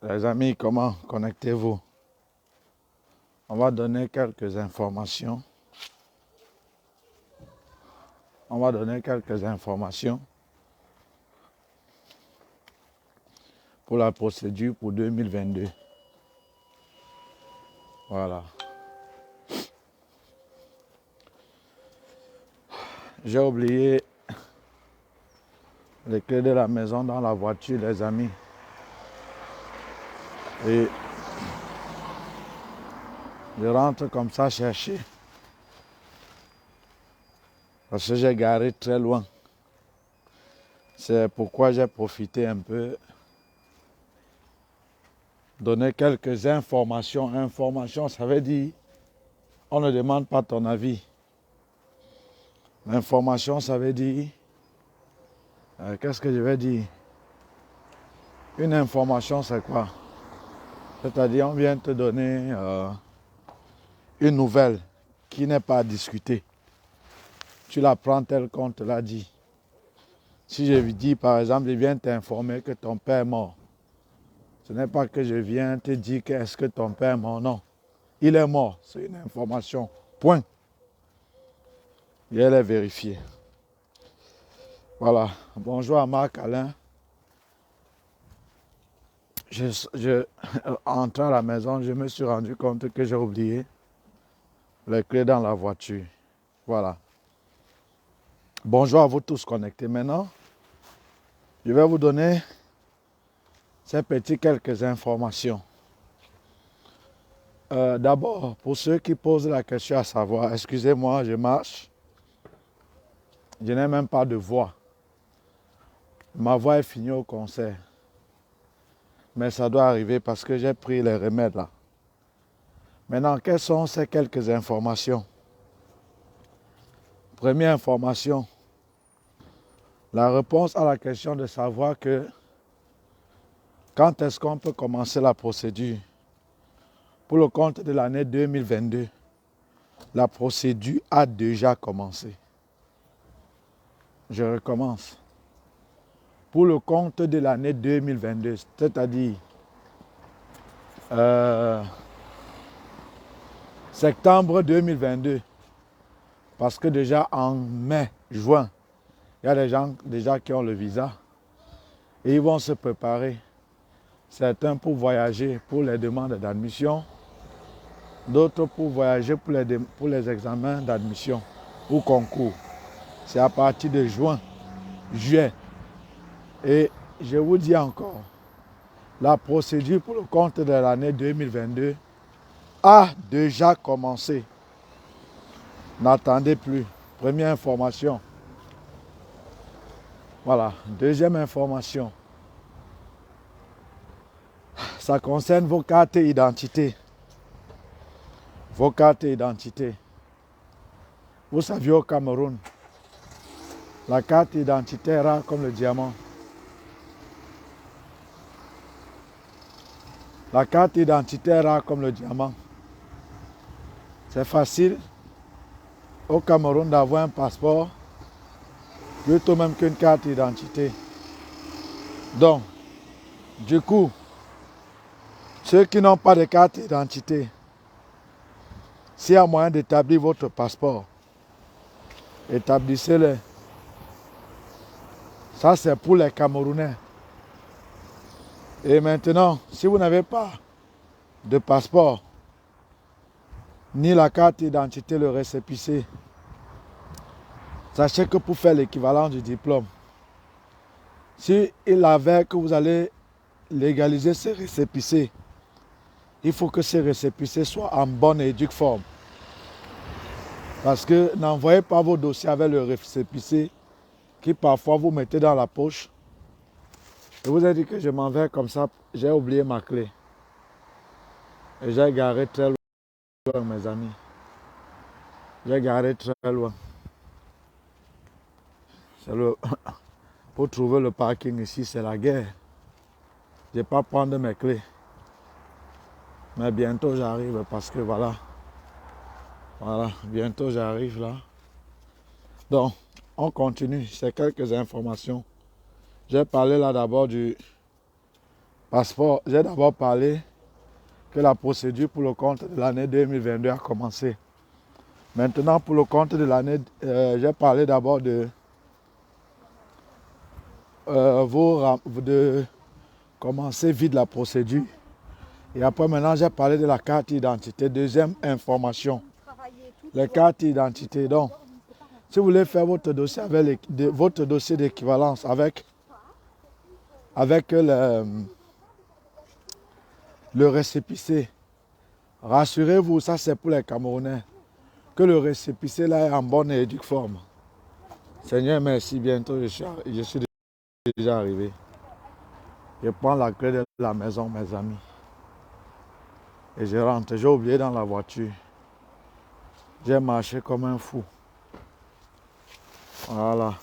Les amis, comment connectez-vous? On va donner quelques informations. Pour la procédure pour 2022. Voilà. J'ai oublié les clés de la maison dans la voiture, les amis. Et je rentre comme ça chercher. Parce que j'ai garé très loin. C'est pourquoi j'ai profité un peu. Donner quelques informations. Information, ça veut dire, on ne demande pas ton avis. L'information, ça veut dire, qu'est-ce que je vais dire? Une information, c'est quoi? C'est-à-dire, on vient te donner une nouvelle qui n'est pas à discuter. Tu la prends telle qu'on te l'a dit. Si je lui dis, par exemple, je viens t'informer que ton père est mort, ce n'est pas que je viens te dire que est-ce que ton père est mort, non. Il est mort, c'est une information. Point. Et elle est vérifiée. Voilà. Bonjour à Marc Alain. Entrant à la maison, je me suis rendu compte que j'ai oublié les clés dans la voiture. Voilà. Bonjour à vous tous connectés. Maintenant, je vais vous donner ces petites quelques informations. D'abord, pour ceux qui posent la question à savoir, excusez-moi, je marche. Je n'ai même pas de voix. Ma voix est finie au concert. Mais ça doit arriver parce que j'ai pris les remèdes là. Maintenant, quelles sont ces quelques informations? Première information, la réponse à la question de savoir que quand est-ce qu'on peut commencer la procédure? Pour le compte de l'année 2022, la procédure a déjà commencé. Je recommence. Pour le compte de l'année 2022, c'est-à-dire septembre 2022, parce que déjà en mai, juin, il y a des gens déjà qui ont le visa et ils vont se préparer. Certains pour voyager pour les demandes d'admission, d'autres pour voyager pour les examens d'admission ou concours. C'est à partir de juin, juillet. Et je vous dis encore, la procédure pour le compte de l'année 2022 a déjà commencé. N'attendez plus. Première information. Voilà. Deuxième information. Ça concerne vos cartes d'identité. Vos cartes d'identité. Vous saviez au Cameroun, la carte d'identité est rare comme le diamant. La carte d'identité est rare comme le diamant. C'est facile au Cameroun d'avoir un passeport, plutôt même qu'une carte d'identité. Donc, du coup, ceux qui n'ont pas de carte d'identité, s'il y a moyen d'établir votre passeport, établissez-le. Ça, c'est pour les Camerounais. Et maintenant, si vous n'avez pas de passeport, ni la carte d'identité, le récépissé, sachez que pour faire l'équivalent du diplôme, si il avait que vous allez légaliser ces récépissés, il faut que ces récépissés soient en bonne et due forme. Parce que n'envoyez pas vos dossiers avec le récépissé qui parfois vous mettez dans la poche. Je vous ai dit que je m'en vais comme ça, j'ai oublié ma clé. Et j'ai garé très loin, mes amis. J'ai garé très loin. Pour trouver le parking ici, c'est la guerre. Je ne vais pas prendre mes clés. Mais bientôt j'arrive parce que voilà. Voilà, bientôt j'arrive là. Donc, on continue. C'est quelques informations. J'ai parlé là d'abord du Passeport, j'ai d'abord parlé que la procédure pour le compte de l'année 2022 a commencé. Maintenant, pour le compte de l'année, j'ai parlé d'abord de commencer vite la procédure. Et après, maintenant, j'ai parlé de la carte d'identité. Deuxième information, les cartes d'identité. Donc, si vous voulez faire votre dossier avec votre dossier d'équivalence avec le récépissé, rassurez-vous, ça c'est pour les Camerounais, que le récépissé là est en bonne et due forme. Seigneur, merci, bientôt je suis déjà arrivé. Je prends la clé de la maison, mes amis. Et je rentre. J'ai oublié dans la voiture. J'ai marché comme un fou. Voilà.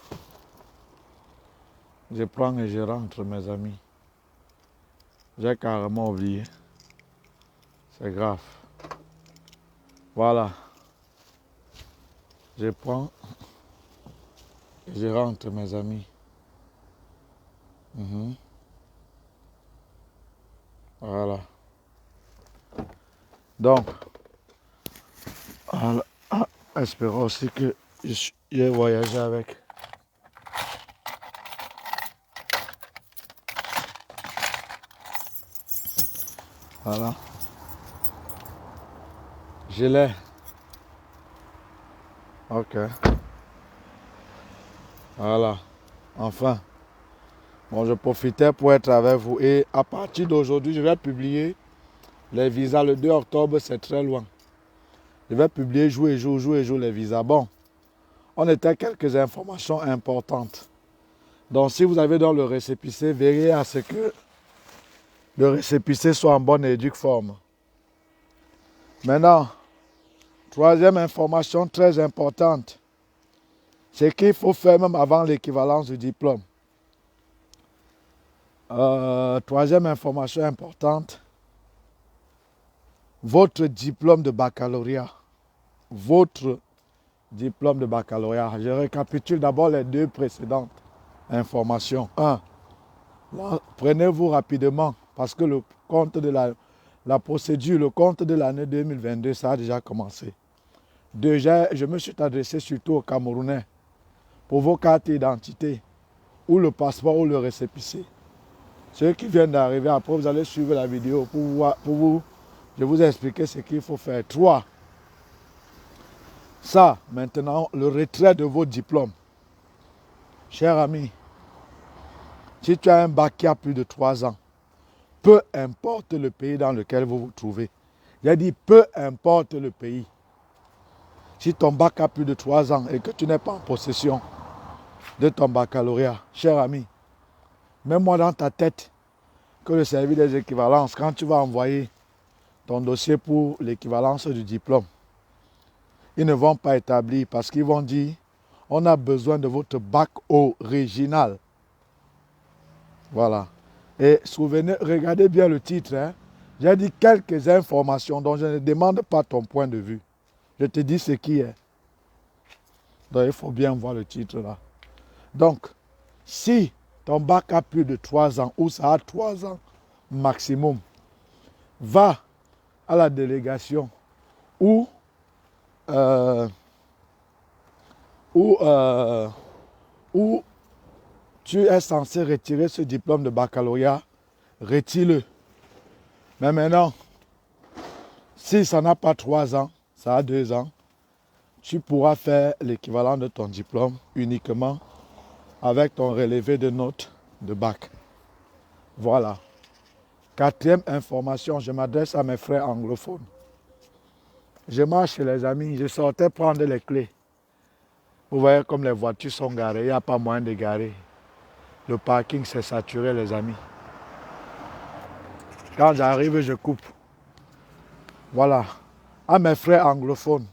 Je prends et je rentre, mes amis. J'ai carrément oublié. C'est grave. Voilà. Je prends et je rentre, mes amis. Voilà. Donc, voilà. Espérons aussi que j'ai voyagé avec. Voilà. Je l'ai. Ok. Voilà. Enfin. Bon, je profitais pour être avec vous. Et à partir d'aujourd'hui, je vais publier les visas. Le 2 octobre, c'est très loin. Je vais publier jour et jour les visas. Bon, on était à quelques informations importantes. Donc, si vous avez dans le récépissé, veillez à ce que le récépissé soit en bonne et due forme. Maintenant, troisième information très importante, c'est qu'il faut faire même avant l'équivalence du diplôme. Troisième information importante, votre diplôme de baccalauréat. Votre diplôme de baccalauréat. Je récapitule d'abord les deux précédentes informations. 1. Prenez-vous rapidement parce que le compte de la procédure, le compte de l'année 2022, ça a déjà commencé. 2. Je me suis adressé surtout aux Camerounais pour vos cartes d'identité ou le passeport ou le récépissé. Ceux qui viennent d'arriver, après vous allez suivre la vidéo je vous ai expliqué ce qu'il faut faire. 3. Ça, maintenant, le retrait de vos diplômes. Cher ami, si tu as un bac qui a plus de 3 ans, peu importe le pays dans lequel vous vous trouvez, j'ai dit peu importe le pays. Si ton bac a plus de 3 ans et que tu n'es pas en possession de ton baccalauréat, cher ami, mets-moi dans ta tête que le service des équivalences, quand tu vas envoyer ton dossier pour l'équivalence du diplôme, ils ne vont pas établir parce qu'ils vont dire on a besoin de votre bac original. Voilà. Et regardez bien le titre. Hein. J'ai dit quelques informations dont je ne demande pas ton point de vue. Je te dis ce qui est. Donc il faut bien voir le titre là. Donc, si ton bac a plus de 3 ans ou ça a 3 ans maximum, va à la délégation où tu es censé retirer ce diplôme de baccalauréat, retire-le. Mais maintenant, si ça n'a pas 3 ans, ça a 2 ans, tu pourras faire l'équivalent de ton diplôme uniquement avec ton relevé de notes de bac. Voilà. Quatrième information, je m'adresse à mes frères anglophones. Je marche chez les amis, je sortais prendre les clés. Vous voyez comme les voitures sont garées, il n'y a pas moyen de garer. Le parking s'est saturé, les amis. Quand j'arrive, je coupe. Voilà. À mes frères anglophones,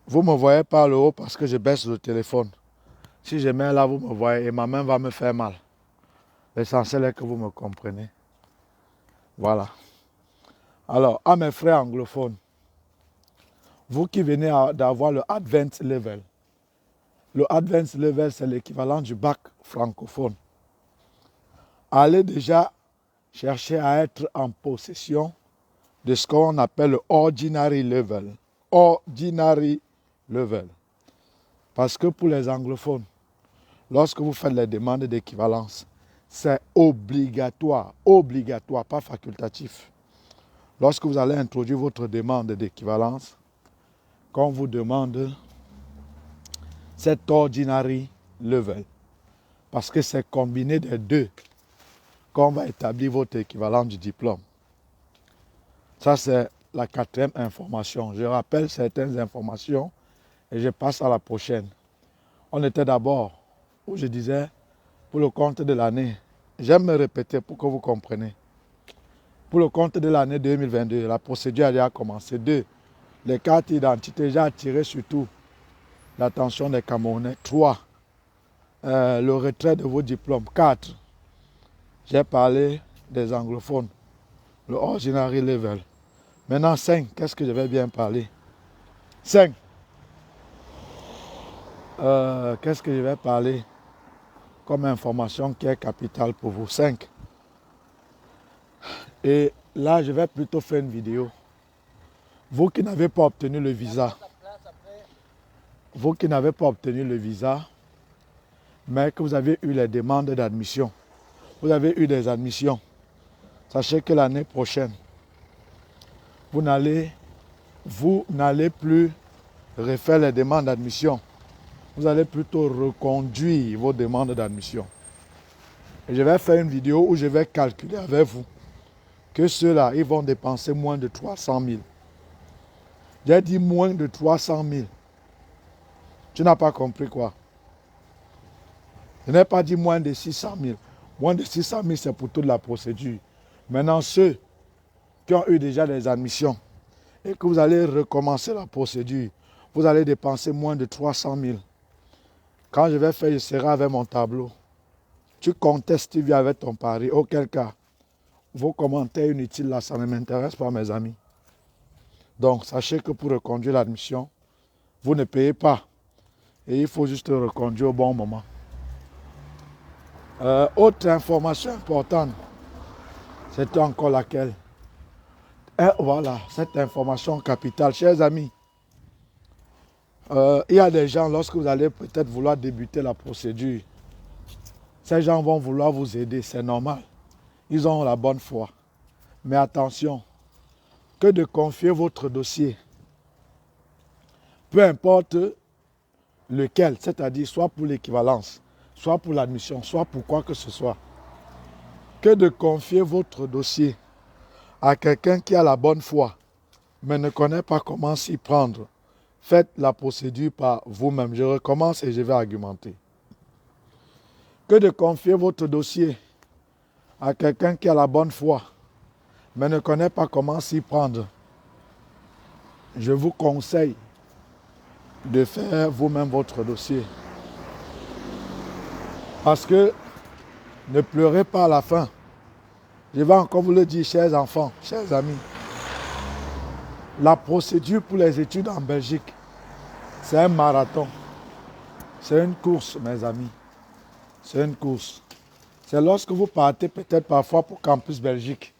vous me voyez par le haut parce que je baisse le téléphone. Si je mets là, vous me voyez et ma main va me faire mal. L'essentiel est que vous me comprenez. Voilà. Alors, à mes frères anglophones, vous qui venez d'avoir le Advanced Level. Le Advanced Level, c'est l'équivalent du bac francophone. allez déjà chercher à être en possession de ce qu'on appelle le ordinary level. Ordinary level. Parce que pour les anglophones, lorsque vous faites les demandes d'équivalence, c'est obligatoire, pas facultatif. Lorsque vous allez introduire votre demande d'équivalence, qu'on vous demande cet ordinary level, parce que c'est combiné des deux qu'on va établir votre équivalent du diplôme. Ça, c'est la 4e information. Je rappelle certaines informations et je passe à la prochaine. On était d'abord où je disais, pour le compte de l'année, j'aime me répéter pour que vous compreniez. Pour le compte de l'année 2022, la procédure a déjà commencé. 2. Les cartes d'identité, j'ai attiré surtout l'attention des Camerounais. 3. Le retrait de vos diplômes. 4. J'ai parlé des anglophones, le ordinary level. Maintenant, 5. Qu'est-ce que je vais bien parler? 5. Qu'est-ce que je vais parler comme information qui est capitale pour vous? 5. Et là, je vais plutôt faire une vidéo. Vous qui n'avez pas obtenu le visa, mais que vous avez eu les demandes d'admission, vous avez eu des admissions, sachez que l'année prochaine, vous n'allez plus refaire les demandes d'admission. Vous allez plutôt reconduire vos demandes d'admission. Et je vais faire une vidéo où je vais calculer avec vous que ceux-là, ils vont dépenser moins de 300 000. J'ai dit moins de 300 000. Tu n'as pas compris quoi? Je n'ai pas dit moins de 600 000. Moins de 600 000, c'est pour toute la procédure. Maintenant, ceux qui ont eu déjà des admissions et que vous allez recommencer la procédure, vous allez dépenser moins de 300 000. Quand je vais faire, je serai avec mon tableau. Tu contestes, tu viens avec ton pari. Auquel cas, vos commentaires inutiles là, ça ne m'intéresse pas, mes amis. Donc, sachez que pour reconduire l'admission, vous ne payez pas. Et il faut juste reconduire au bon moment. Autre information importante, c'était encore laquelle? Et voilà, cette information capitale. Chers amis, il y a des gens, lorsque vous allez peut-être vouloir débuter la procédure, ces gens vont vouloir vous aider, c'est normal. Ils ont la bonne foi. Mais attention, que de confier votre dossier, peu importe lequel, c'est-à-dire soit pour l'équivalence, soit pour l'admission, soit pour quoi que ce soit, que de confier votre dossier à quelqu'un qui a la bonne foi, mais ne connaît pas comment s'y prendre. Faites la procédure par vous-même. Je recommence et je vais argumenter. Que de confier votre dossier à quelqu'un qui a la bonne foi, mais ne connaît pas comment s'y prendre. Je vous conseille de faire vous-même votre dossier. Parce que ne pleurez pas à la fin. Je vais encore vous le dire, chers enfants, chers amis. La procédure pour les études en Belgique, c'est un marathon. C'est une course, mes amis. C'est une course. C'est lorsque vous partez peut-être parfois pour Campus Belgique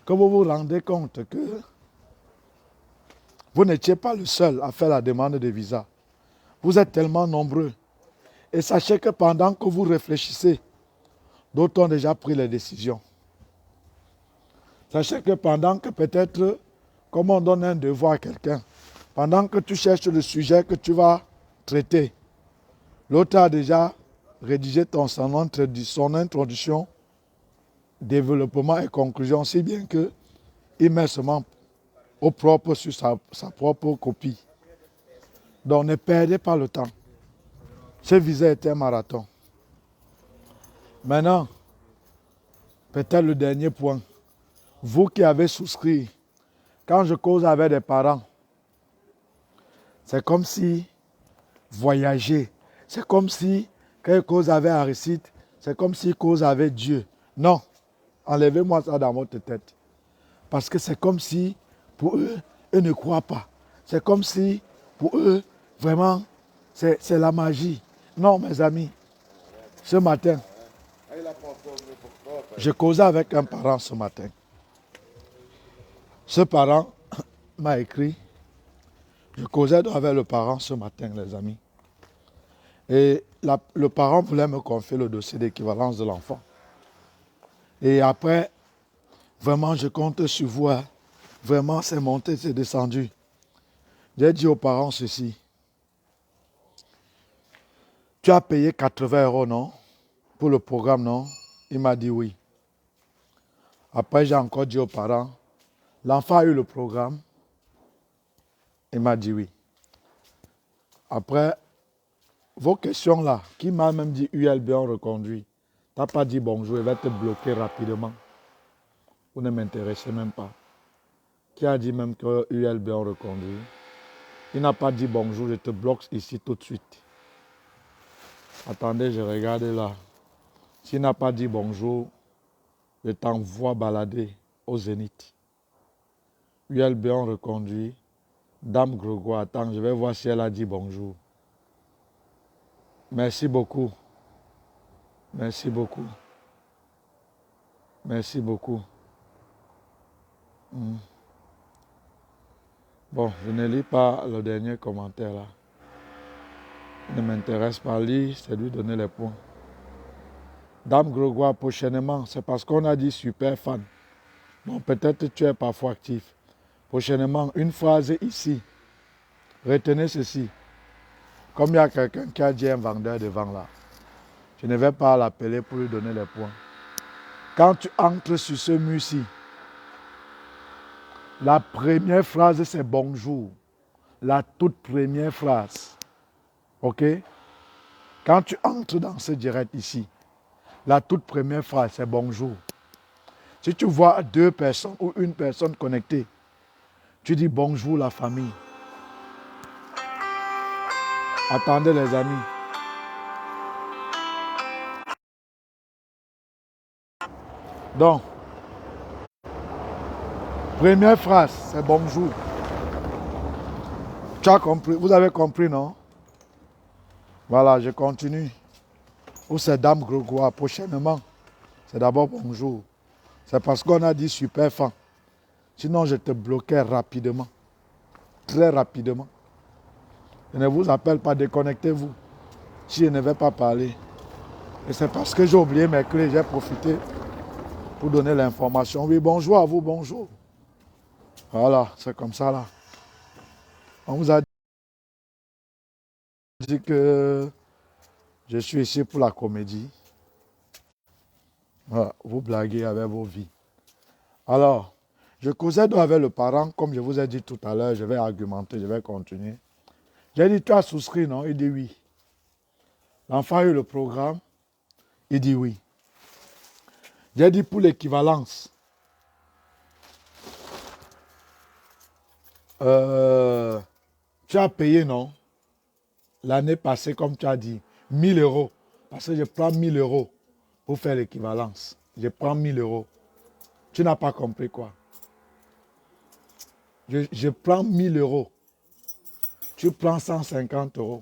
que vous vous rendez compte que vous n'étiez pas le seul à faire la demande de visa. Vous êtes tellement nombreux. Et sachez que pendant que vous réfléchissez, d'autres ont déjà pris les décisions. Sachez que pendant que peut-être, comme on donne un devoir à quelqu'un, pendant que tu cherches le sujet que tu vas traiter, l'autre a déjà rédigé son introduction, développement et conclusion, si bien qu'il met seulement au propre sur sa propre copie. Donc ne perdez pas le temps. Ce visa est un marathon. Maintenant, peut-être le dernier point. Vous qui avez souscrit, quand je cause avec des parents, c'est comme si voyager, c'est comme si quelque cause avec Aristide, c'est comme si cause avec Dieu. Non, enlevez-moi ça dans votre tête. Parce que c'est comme si, pour eux, eux ne croient pas. C'est comme si, pour eux, vraiment, c'est la magie. Non, mes amis, ce matin, Je causais avec un parent ce matin. Ce parent m'a écrit. Je causais avec le parent ce matin, les amis. Et le parent voulait me confier le dossier d'équivalence de l'enfant. Et après, vraiment, je compte sur vous. Hein. Vraiment, c'est monté, c'est descendu. J'ai dit aux parents ceci. Tu as payé 80 €, non? Pour le programme, non? Il m'a dit oui. Après, j'ai encore dit aux parents, l'enfant a eu le programme. Il m'a dit oui. Après, vos questions là, qui m'a même dit ULB on reconduit. Tu n'as pas dit bonjour, il va te bloquer rapidement. Vous ne m'intéressez même pas. Qui a dit même que ULB on reconduit? Il n'a pas dit bonjour, je te bloque ici tout de suite. Attendez, je regarde là. S'il n'a pas dit bonjour, je t'envoie balader au Zénith. ULB on reconduit. Dame Grégoire, attends, je vais voir si elle a dit bonjour. Merci beaucoup. Merci beaucoup. Merci beaucoup. Bon, je ne lis pas le dernier commentaire là. Il ne m'intéresse pas. Lire, c'est lui donner les points. Dame Grégoire, prochainement, c'est parce qu'on a dit super fan. Bon, peut-être tu es parfois actif. Prochainement, une phrase ici. Retenez ceci. Comme il y a quelqu'un qui a dit un vendeur devant là, je ne vais pas l'appeler pour lui donner les points. Quand tu entres sur ce mur-ci, la première phrase c'est bonjour. La toute première phrase. Ok? Quand tu entres dans ce direct ici, la toute première phrase c'est bonjour. Si tu vois 2 personnes ou une personne connectée, tu dis bonjour la famille. Attendez les amis. Donc, première phrase, c'est bonjour. Tu as compris? Vous avez compris, non? Voilà, je continue. Ou c'est Dame Grégoire, prochainement. C'est d'abord bonjour. C'est parce qu'on a dit super fan. Sinon, je te bloquais rapidement. Très rapidement. Je ne vous appelle pas, déconnectez-vous. Si je ne vais pas parler. Et c'est parce que j'ai oublié mes clés, j'ai profité pour donner l'information. Oui, bonjour à vous, bonjour. Voilà, c'est comme ça là. On vous a dit que je suis ici pour la comédie. Voilà, vous blaguez avec vos vies. Alors, je causais donc avec le parent, comme je vous ai dit tout à l'heure, je vais argumenter, je vais continuer. J'ai dit, tu as souscrit, non? Il dit oui. L'enfant a eu le programme, il dit oui. J'ai dit pour l'équivalence. Tu as payé, non? L'année passée, comme tu as dit, 1000 €. Parce que je prends 1000 € pour faire l'équivalence. Je prends 1000 €. Tu n'as pas compris quoi? Je prends 1000 €. Tu prends 150 €.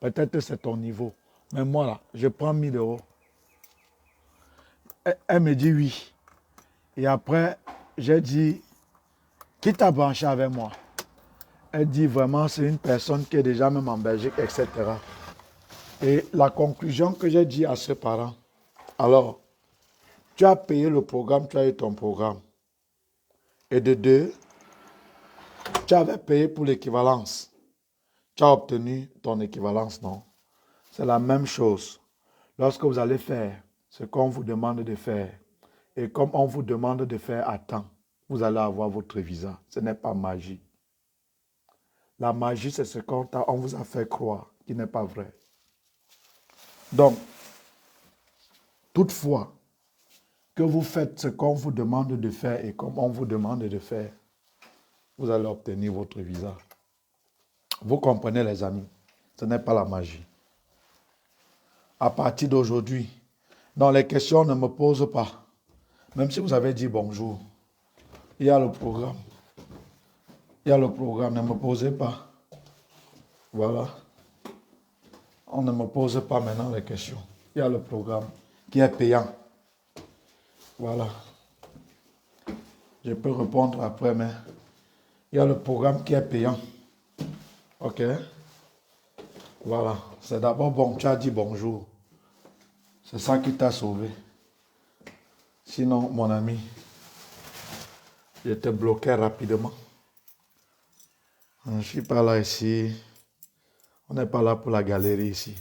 Peut-être c'est ton niveau. Mais moi là, je prends 1000 €. Elle me dit oui. Et après, j'ai dit, qui t'a branché avec moi? Elle dit vraiment, c'est une personne qui est déjà même en Belgique, etc. Et la conclusion que j'ai dit à ce parent, alors, tu as payé le programme, tu as eu ton programme. Et de deux, tu avais payé pour l'équivalence. Tu as obtenu ton équivalence, non? C'est la même chose. Lorsque vous allez faire ce qu'on vous demande de faire, et comme on vous demande de faire à temps, vous allez avoir votre visa. Ce n'est pas magie. La magie, c'est ce qu'on vous a fait croire, qui n'est pas vrai. Donc, toutefois, que vous faites ce qu'on vous demande de faire et comme on vous demande de faire, vous allez obtenir votre visa. Vous comprenez les amis, ce n'est pas la magie. À partir d'aujourd'hui, dans les questions, ne me posent pas. Même si vous avez dit bonjour, il y a le programme. Il y a le programme, ne me posez pas. Voilà. On ne me pose pas maintenant les questions. Il y a le programme qui est payant. Voilà. Je peux répondre après, mais il y a le programme qui est payant. Ok. Voilà. C'est d'abord bon, tu as dit bonjour. C'est ça qui t'a sauvé. Sinon, mon ami, je te bloquais rapidement. Je ne suis pas là ici. On n'est pas là pour la galerie ici.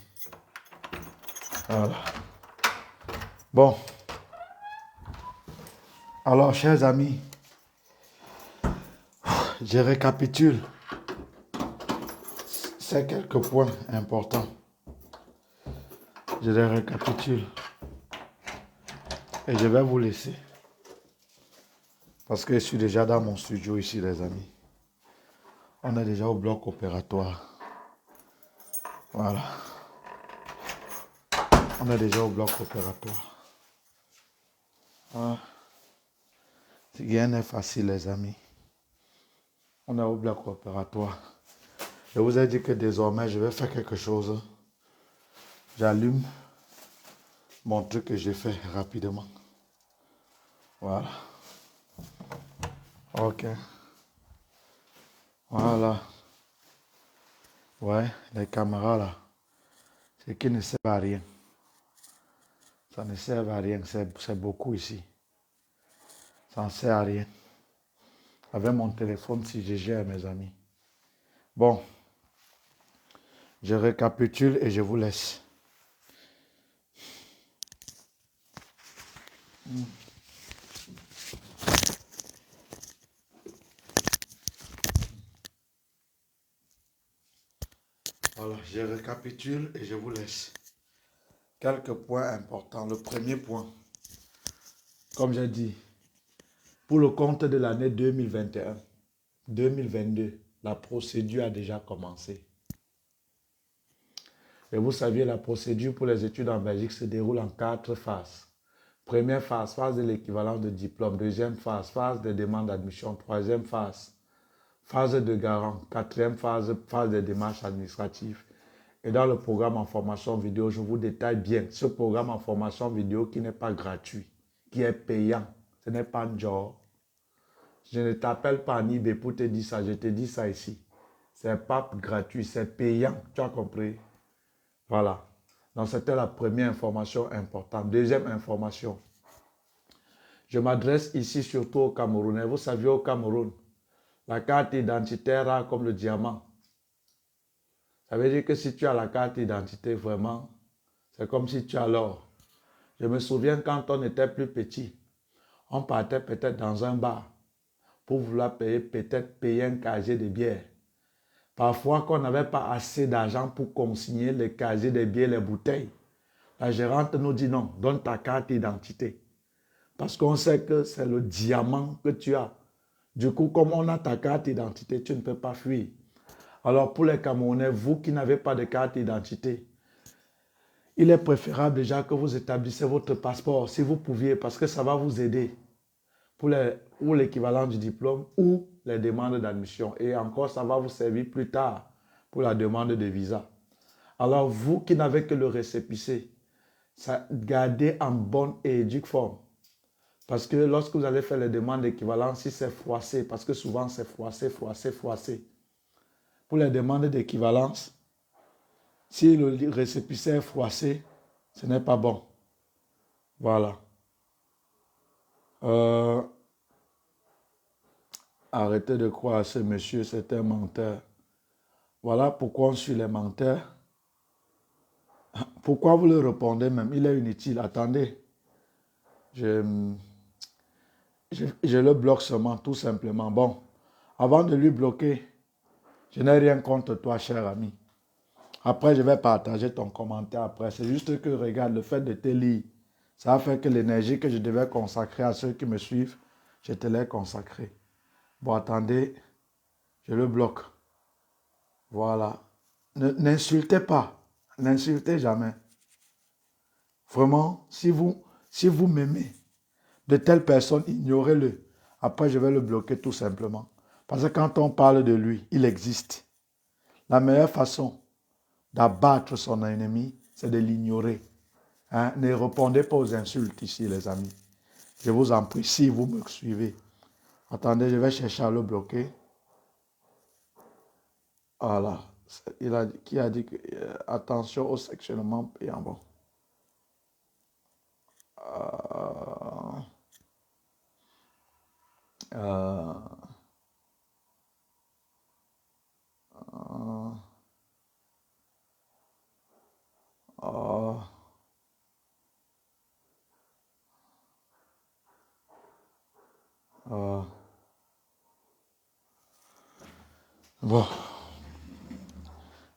Voilà. Bon. Alors, chers amis, je récapitule. C'est quelques points importants. Je les récapitule. Et je vais vous laisser. Parce que je suis déjà dans mon studio ici, les amis. On est déjà au bloc opératoire. Voilà. On est déjà au bloc opératoire. Voilà. Rien n'est facile, les amis. On est au bloc opératoire. Je vous ai dit que désormais, je vais faire quelque chose. J'allume mon truc que j'ai fait rapidement. Voilà. Ok. Voilà. Ouais, les caméras là. C'est qui ne sert à rien. Ça ne sert à rien. C'est beaucoup ici. Ça ne sert à rien. Avec mon téléphone, si je gère, mes amis. Bon. Je récapitule et je vous laisse. Voilà, je récapitule et je vous laisse. Quelques points importants. Le premier point, comme j'ai dit, pour le compte de l'année 2021, 2022, la procédure a déjà commencé. Et vous saviez, la procédure pour les études en Belgique se déroule en 4 phases. Première phase, phase de l'équivalence de diplôme. Deuxième phase, phase de demande d'admission. Troisième phase, phase de garant. Quatrième phase, phase de démarches administratives. Et dans le programme en formation vidéo, je vous détaille bien ce programme en formation vidéo qui n'est pas gratuit, qui est payant. Ce n'est pas un genre. Je ne t'appelle pas en eBay pour te dire ça, je te dis ça ici. Ce n'est pas gratuit, c'est payant. Tu as compris? Voilà. Donc, c'était la première information importante. Deuxième information. Je m'adresse ici surtout aux Camerounais. Vous savez, au Cameroun, la carte identitaire rare comme le diamant. Ça veut dire que si tu as la carte d'identité, vraiment, c'est comme si tu as l'or. Je me souviens quand on était plus petit, on partait peut-être dans un bar pour vouloir payer, peut-être payer un casier de bière. Parfois, qu'on n'avait pas assez d'argent pour consigner les casiers de bière, les bouteilles. La gérante nous dit non, donne ta carte d'identité. Parce qu'on sait que c'est le diamant que tu as. Du coup, comme on a ta carte d'identité, tu ne peux pas fuir. Alors pour les Camerounais, vous qui n'avez pas de carte d'identité, il est préférable déjà que vous établissez votre passeport si vous pouviez, parce que ça va vous aider pour l'équivalent du diplôme ou les demandes d'admission. Et encore, ça va vous servir plus tard pour la demande de visa. Alors vous qui n'avez que le récépissé, gardez en bonne et éduque forme. Parce que lorsque vous allez faire les demandes d'équivalence, si c'est froissé, parce que souvent c'est froissé, froissé, froissé. Pour les demandes d'équivalence, si le récépissé est froissé, ce n'est pas bon. Voilà. Arrêtez de croire à ce monsieur, c'est un menteur. Voilà pourquoi on suit les menteurs. Pourquoi vous le répondez même? Il est inutile. Attendez. Je le bloque seulement, tout simplement. Bon, avant de lui bloquer, je n'ai rien contre toi, cher ami. Après, je vais partager ton commentaire après. C'est juste que, regarde, le fait de te lire, ça a fait que l'énergie que je devais consacrer à ceux qui me suivent, je te l'ai consacrée. Bon, attendez, je le bloque. Voilà. N'insultez pas. N'insultez jamais. Vraiment, si vous m'aimez, de telles personnes, ignorez-le. Après, je vais le bloquer tout simplement. Parce que quand on parle de lui, il existe. La meilleure façon d'abattre son ennemi, c'est de l'ignorer. Hein? Ne répondez pas aux insultes ici, les amis. Je vous en prie, si vous me suivez. Attendez, je vais chercher à le bloquer. Voilà. Qui a dit que, attention au sectionnement payant. Bon. Euh, euh, euh, euh, euh. Bon,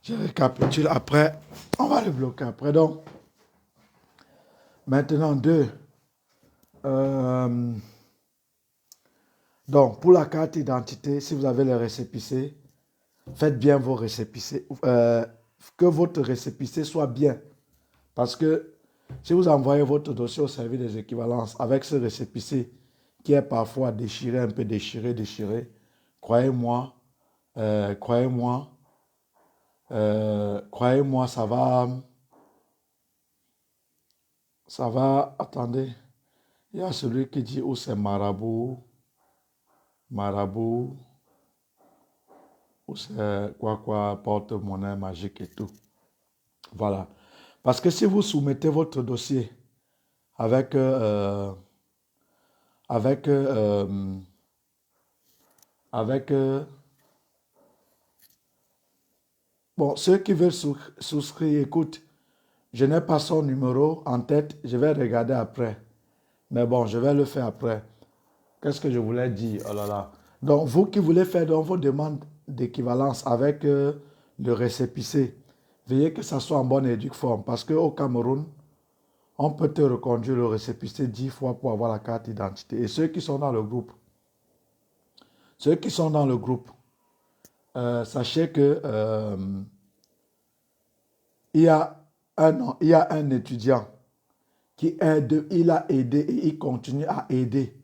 je récapitule après. On va le bloquer après. Donc, maintenant, donc, pour la carte d'identité, si vous avez les récépissés, faites bien vos récépissés. Que votre récépissé soit bien. Parce que si vous envoyez votre dossier au service des équivalences avec ce récépissé qui est parfois déchiré, un peu déchiré, croyez-moi, croyez-moi, ça va, attendez, il y a celui qui dit où c'est marabout, ou c'est quoi, porte-monnaie magique et tout. Voilà. Parce que si vous soumettez votre dossier avec, avec, avec bon, ceux qui veulent souscrire, écoute, je n'ai pas son numéro en tête, je vais regarder après. Mais bon, je vais le faire après. Qu'est-ce que je voulais dire? Oh là là. Donc, vous qui voulez faire donc, vos demandes d'équivalence avec le récépissé, veuillez que ça soit en bonne et due forme. Parce qu'au Cameroun, on peut te reconduire le récépissé 10 fois pour avoir la carte d'identité. Et ceux qui sont dans le groupe, sachez que il y a un étudiant qui aide, il a aidé et il continue à aider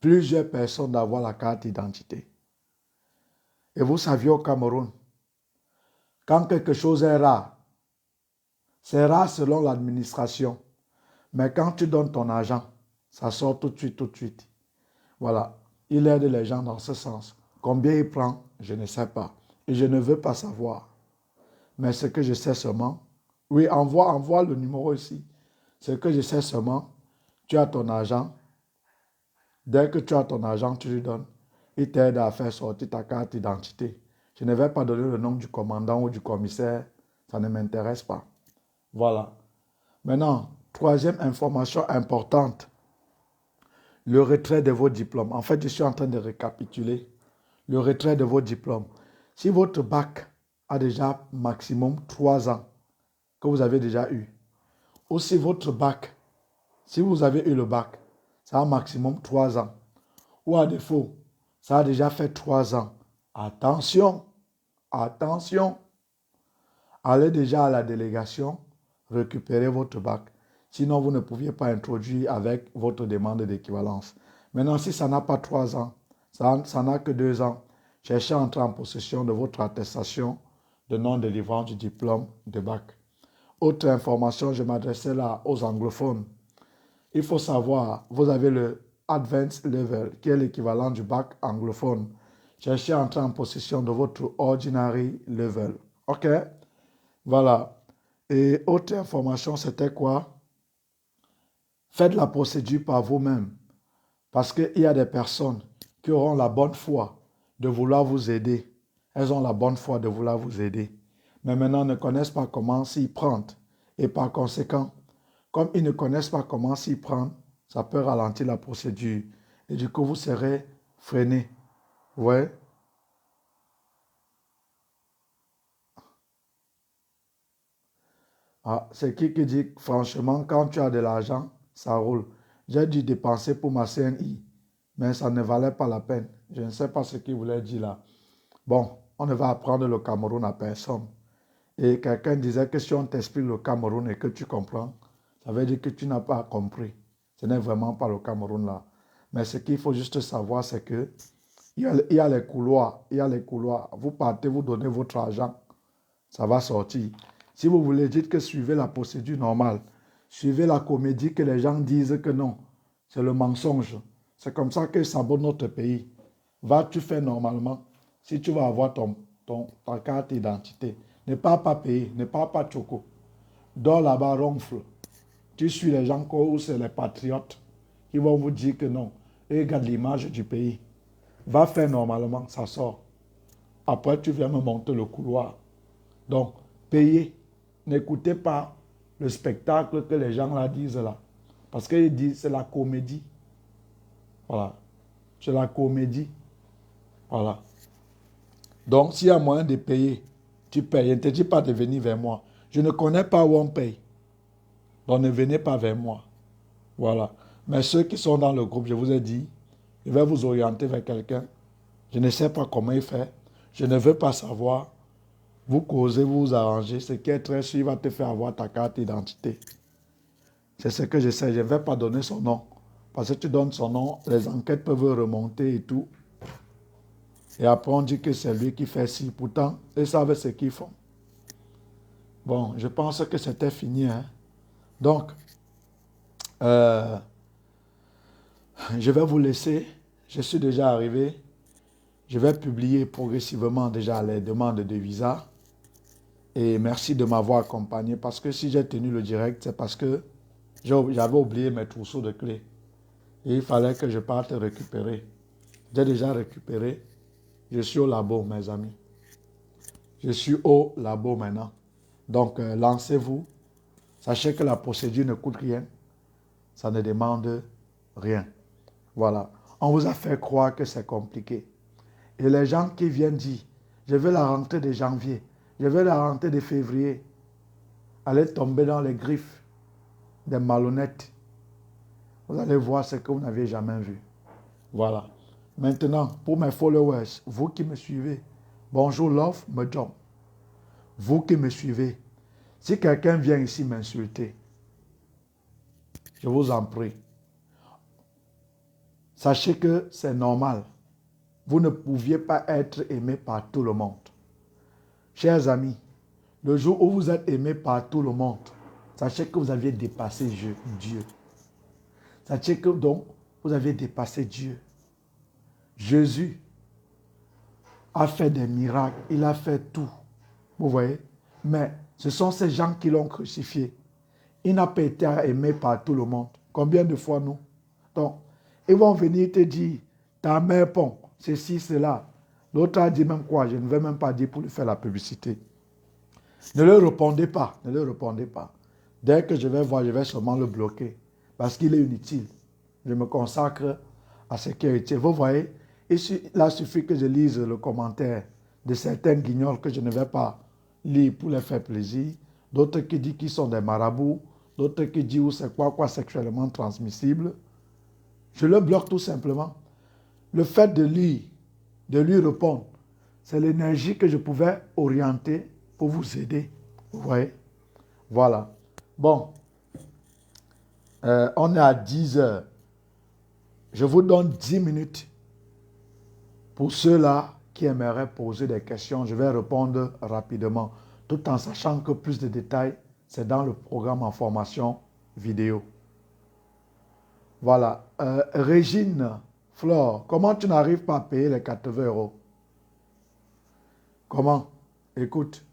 plusieurs personnes d'avoir la carte d'identité. Et vous saviez au Cameroun, quand quelque chose est rare, c'est rare selon l'administration. Mais quand tu donnes ton argent, ça sort tout de suite, tout de suite. Voilà. Il aide les gens dans ce sens. Combien il prend, je ne sais pas. Et je ne veux pas savoir. Mais ce que je sais seulement, oui, envoie le numéro ici. Ce que je sais seulement, tu as ton argent. Dès que tu as ton argent, tu lui donnes. Il t'aide à faire sortir ta carte d'identité. Je ne vais pas donner le nom du commandant ou du commissaire. Ça ne m'intéresse pas. Voilà. Maintenant, troisième information importante. Le retrait de vos diplômes. En fait, je suis en train de récapituler. Le retrait de vos diplômes. Si votre bac a déjà maximum 3 ans que vous avez déjà eu, ou si votre bac, si vous avez eu le bac, ça a maximum 3 ans, ou à défaut, ça a déjà fait 3 ans, attention, attention, allez déjà à la délégation, récupérez votre bac. Sinon, vous ne pouviez pas introduire avec votre demande d'équivalence. Maintenant, si ça n'a pas 3 ans, ça n'a que 2 ans, cherchez à entrer en possession de votre attestation de non-délivrance du diplôme de bac. Autre information, je m'adressais là aux anglophones. Il faut savoir, vous avez le Advanced Level, qui est l'équivalent du bac anglophone. Cherchez à entrer en possession de votre Ordinary Level. OK? Voilà. Et autre information, c'était quoi? Faites la procédure par vous-même. Parce qu'il y a des personnes qui auront la bonne foi de vouloir vous aider. Elles ont la bonne foi de vouloir vous aider. Mais maintenant, ne connaissent pas comment s'y prendre. Et par conséquent, comme ils ne connaissent pas comment s'y prendre, ça peut ralentir la procédure. Et du coup, vous serez freiné. Ouais. Ah, c'est qui dit, franchement, quand tu as de l'argent, ça roule. J'ai dû dépenser pour ma CNI, mais ça ne valait pas la peine. Je ne sais pas ce qu'il voulait dire là. Bon, on ne va apprendre le Cameroun à personne. Et quelqu'un disait que si on t'explique le Cameroun et que tu comprends, ça veut dire que tu n'as pas compris. Ce n'est vraiment pas le Cameroun là. Mais ce qu'il faut juste savoir, c'est que il y a les couloirs. Il y a les couloirs. Vous partez, vous donnez votre argent. Ça va sortir. Si vous voulez, dites que suivez la procédure normale. Suivez la comédie que les gens disent que non. C'est le mensonge. C'est comme ça qu'ils sabotent notre pays. Va, tu fais normalement. Si tu vas avoir ta carte d'identité, ne pars pas payer, ne pars pas choco. Dors là-bas, ronfle. Tu suis les gens où c'est les patriotes qui vont vous dire que non. Et regarde l'image du pays. Va faire normalement, ça sort. Après, tu viens me monter le couloir. Donc, payez. N'écoutez pas le spectacle que les gens là disent là. Parce qu'ils disent c'est la comédie. Voilà. C'est la comédie. Voilà. Donc, s'il y a moyen de payer, tu payes. Je ne te dis pas de venir vers moi. Je ne connais pas où on paye. Donc, ne venez pas vers moi. Voilà. Mais ceux qui sont dans le groupe, je vous ai dit, je vais vous orienter vers quelqu'un. Je ne sais pas comment il fait. Je ne veux pas savoir. Vous causez, vous vous arrangez. Ce qui est très sûr, il va te faire avoir ta carte d'identité. C'est ce que je sais. Je ne vais pas donner son nom. Parce que tu donnes son nom, les enquêtes peuvent remonter et tout. Et après, on dit que c'est lui qui fait ci. Pourtant, ils savent ce qu'ils font. Bon, je pense que c'était fini. Hein? Donc, je vais vous laisser. Je suis déjà arrivé. Je vais publier progressivement déjà les demandes de visa. Et merci de m'avoir accompagné. Parce que si j'ai tenu le direct, c'est parce que j'avais oublié mes trousseaux de clés. Et il fallait que je parte récupérer. J'ai déjà récupéré. Je suis au labo, mes amis. Je suis au labo maintenant. Donc, lancez-vous. Sachez que la procédure ne coûte rien. Ça ne demande rien. Voilà. On vous a fait croire que c'est compliqué. Et les gens qui viennent dire, je veux la rentrée de janvier, je veux la rentrée de février, allez tomber dans les griffes des malhonnêtes. Vous allez voir ce que vous n'avez jamais vu. Voilà. Maintenant, pour mes followers, vous qui me suivez, bonjour, love, me jump. Vous qui me suivez, si quelqu'un vient ici m'insulter, je vous en prie, sachez que c'est normal. Vous ne pouviez pas être aimé par tout le monde. Chers amis, le jour où vous êtes aimé par tout le monde, sachez que vous aviez dépassé Dieu. Sachez que donc, vous avez dépassé Dieu. Jésus a fait des miracles, il a fait tout. Vous voyez? Mais ce sont ces gens qui l'ont crucifié. Il n'a pas été aimé par tout le monde. Combien de fois nous? Donc, ils vont venir te dire, ta mère pont, ceci, cela. L'autre a dit même quoi? Je ne vais même pas dire pour lui faire la publicité. Ne le répondez pas, ne le répondez pas. Dès que je vais voir, je vais seulement le bloquer. Parce qu'il est inutile. Je me consacre à ce qui est utile. Vous voyez, il suffit que je lise le commentaire de certains guignols que je ne vais pas lire pour les faire plaisir. D'autres qui disent qu'ils sont des marabouts. D'autres qui disent c'est quoi sexuellement transmissible. Je le bloque tout simplement. Le fait de lire, de lui répondre, c'est l'énergie que je pouvais orienter pour vous aider. Vous voyez? Voilà. Bon. On est à 10 heures. Je vous donne 10 minutes pour ceux-là qui aimeraient poser des questions. Je vais répondre rapidement, tout en sachant que plus de détails, c'est dans le programme en formation vidéo. Voilà. Régine Flore, comment tu n'arrives pas à payer les 80 €? Comment? Écoute,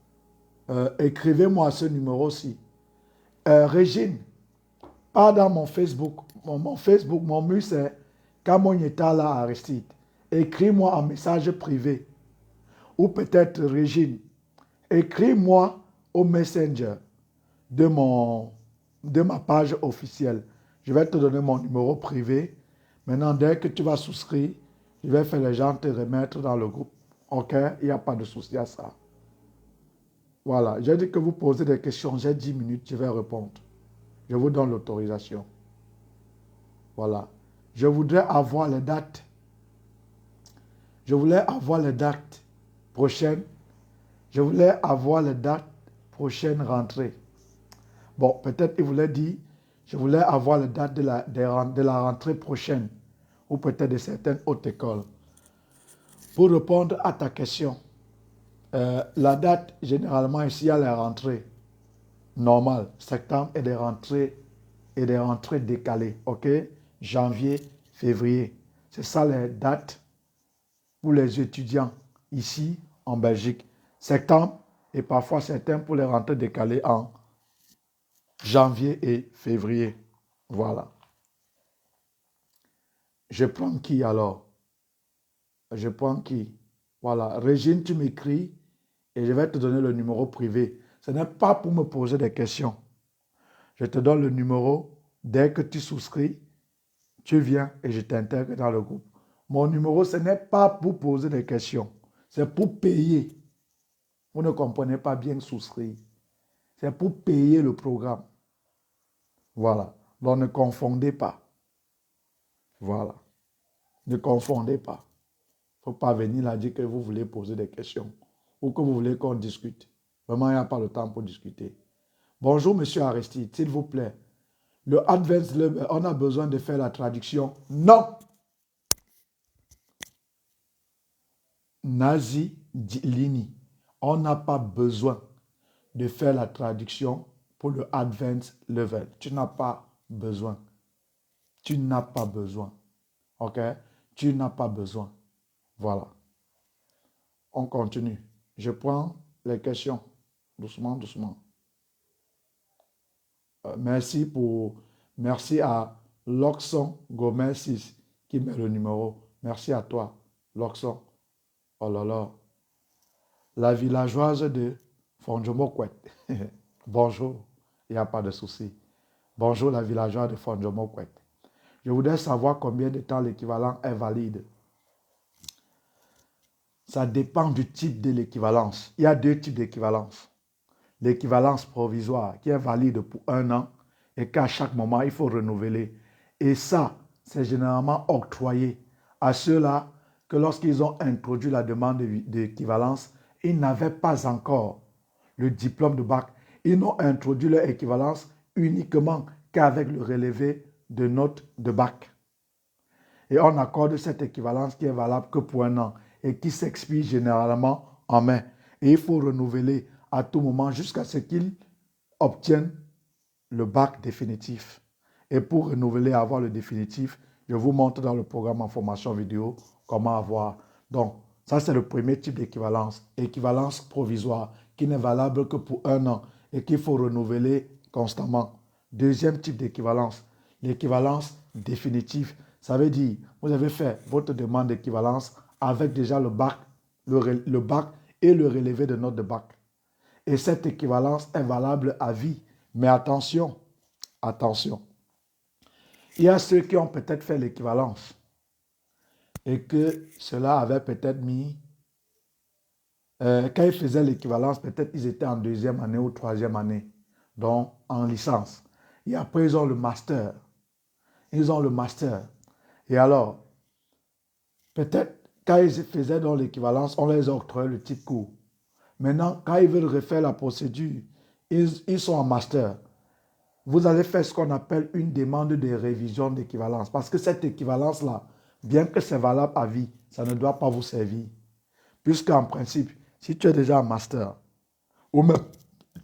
écrivez-moi à ce numéro-ci. Régine, pas dans mon Facebook. Mon Facebook, mon mur, c'est Kamonyetala Aristide. Écris-moi un message privé. Ou peut-être Régine. Écris-moi au Messenger de ma page officielle. Je vais te donner mon numéro privé. Maintenant, dès que tu vas souscrire, je vais faire les gens te remettre dans le groupe. OK? Il n'y a pas de souci à ça. Voilà. J'ai dit que vous posez des questions. J'ai 10 minutes, je vais répondre. Je vous donne l'autorisation. Voilà. Je voudrais avoir les dates. Je voulais avoir les dates prochaines. Je voulais avoir les dates prochaines rentrées. Bon, peut-être il voulait dire, je voulais avoir les dates de la rentrée prochaine. Ou peut-être de certaines hautes écoles. Pour répondre à ta question, la date, généralement, ici, il y a la rentrée normale, septembre, et des rentrées décalées, ok? janvier, février. C'est ça les dates pour les étudiants ici en Belgique. Septembre et parfois certains pour les rentrées décalées en janvier et février. Voilà. Je prends qui alors? Je prends qui? Voilà. Régine, tu m'écris et je vais te donner le numéro privé. Ce n'est pas pour me poser des questions. Je te donne le numéro. Dès que tu souscris, tu viens et je t'intègre dans le groupe. Mon numéro, ce n'est pas pour poser des questions. C'est pour payer. Vous ne comprenez pas bien souscrire. C'est pour payer le programme. Voilà. Donc ne confondez pas. Voilà. Ne confondez pas. Il ne faut pas venir là dire que vous voulez poser des questions ou que vous voulez qu'on discute. Vraiment, il n'y a pas le temps pour discuter. Bonjour, monsieur Aristide, s'il vous plaît. Le Advanced Level, on a besoin de faire la traduction. Non. Nazi Lini, on n'a pas besoin de faire la traduction pour le Advanced Level. Tu n'as pas besoin. Tu n'as pas besoin. OK? Tu n'as pas besoin. Voilà. On continue. Je prends les questions. Doucement, doucement. Merci à Loxon Gomez 6 qui met le numéro. Merci à toi, Loxon. Oh là là. La villageoise de Fondjomokwet. Bonjour. Il n'y a pas de souci. Bonjour, la villageoise de Fondjomokwet. Je voudrais savoir combien de temps l'équivalent est valide. Ça dépend du type de l'équivalence. Il y a deux types d'équivalence. L'équivalence provisoire qui est valide pour 1 an et qu'à chaque moment, il faut renouveler. Et ça, c'est généralement octroyé à ceux-là que lorsqu'ils ont introduit la demande d'équivalence, ils n'avaient pas encore le diplôme de bac. Ils n'ont introduit leur équivalence uniquement qu'avec le relevé de notes de bac. Et on accorde cette équivalence qui est valable que pour 1 an et qui s'expire généralement en mai. Et il faut renouveler à tout moment jusqu'à ce qu'ils obtiennent le bac définitif. Et pour renouveler, avoir le définitif, je vous montre dans le programme en formation vidéo comment avoir. Donc, ça c'est le premier type d'équivalence. Équivalence provisoire qui n'est valable que pour 1 an et qu'il faut renouveler constamment. Deuxième type d'équivalence, l'équivalence définitive. Ça veut dire, vous avez fait votre demande d'équivalence avec déjà le bac, le bac et le relevé de notes de bac. Et cette équivalence est valable à vie. Mais attention, attention. Il y a ceux qui ont peut-être fait l'équivalence et que cela avait peut-être mis, quand ils faisaient l'équivalence, peut-être ils étaient en 2e année ou 3e année, donc en licence. Et après, ils ont le master. Ils ont le master. Et alors, peut-être quand ils faisaient dans l'équivalence, on les octroyait le type court. Maintenant, quand ils veulent refaire la procédure, ils sont en master. Vous allez faire ce qu'on appelle une demande de révision d'équivalence. Parce que cette équivalence-là, bien que c'est valable à vie, ça ne doit pas vous servir. Puisqu'en principe, si tu es déjà en master, ou même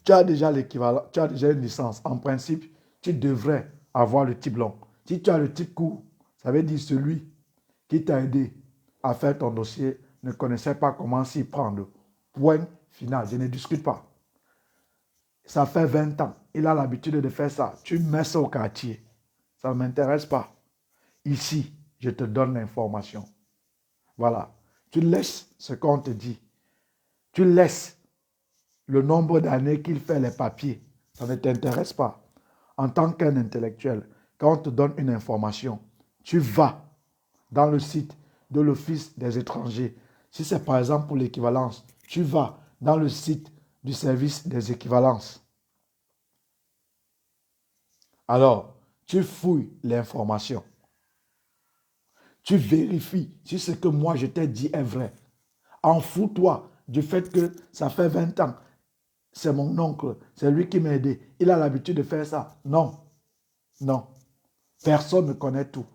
tu as déjà l'équivalent, tu as déjà une licence, en principe, tu devrais avoir le type long. Si tu as le type court, ça veut dire celui qui t'a aidé à faire ton dossier ne connaissait pas comment s'y prendre. Point final, je ne discute pas. Ça fait 20 ans, il a l'habitude de faire ça. Tu mets ça au quartier. Ça ne m'intéresse pas. Ici, je te donne l'information. Voilà. Tu laisses ce qu'on te dit. Tu laisses le nombre d'années qu'il fait les papiers. Ça ne t'intéresse pas. En tant qu'un intellectuel, quand on te donne une information, tu vas dans le site de l'Office des étrangers. Si c'est par exemple pour l'équivalence, tu vas dans le site du service des équivalences. Alors, tu fouilles l'information. Tu vérifies si ce que moi je t'ai dit est vrai. En fous-toi du fait que ça fait 20 ans. C'est mon oncle, c'est lui qui m'a aidé. Il a l'habitude de faire ça. Non, non. Personne ne connaît tout.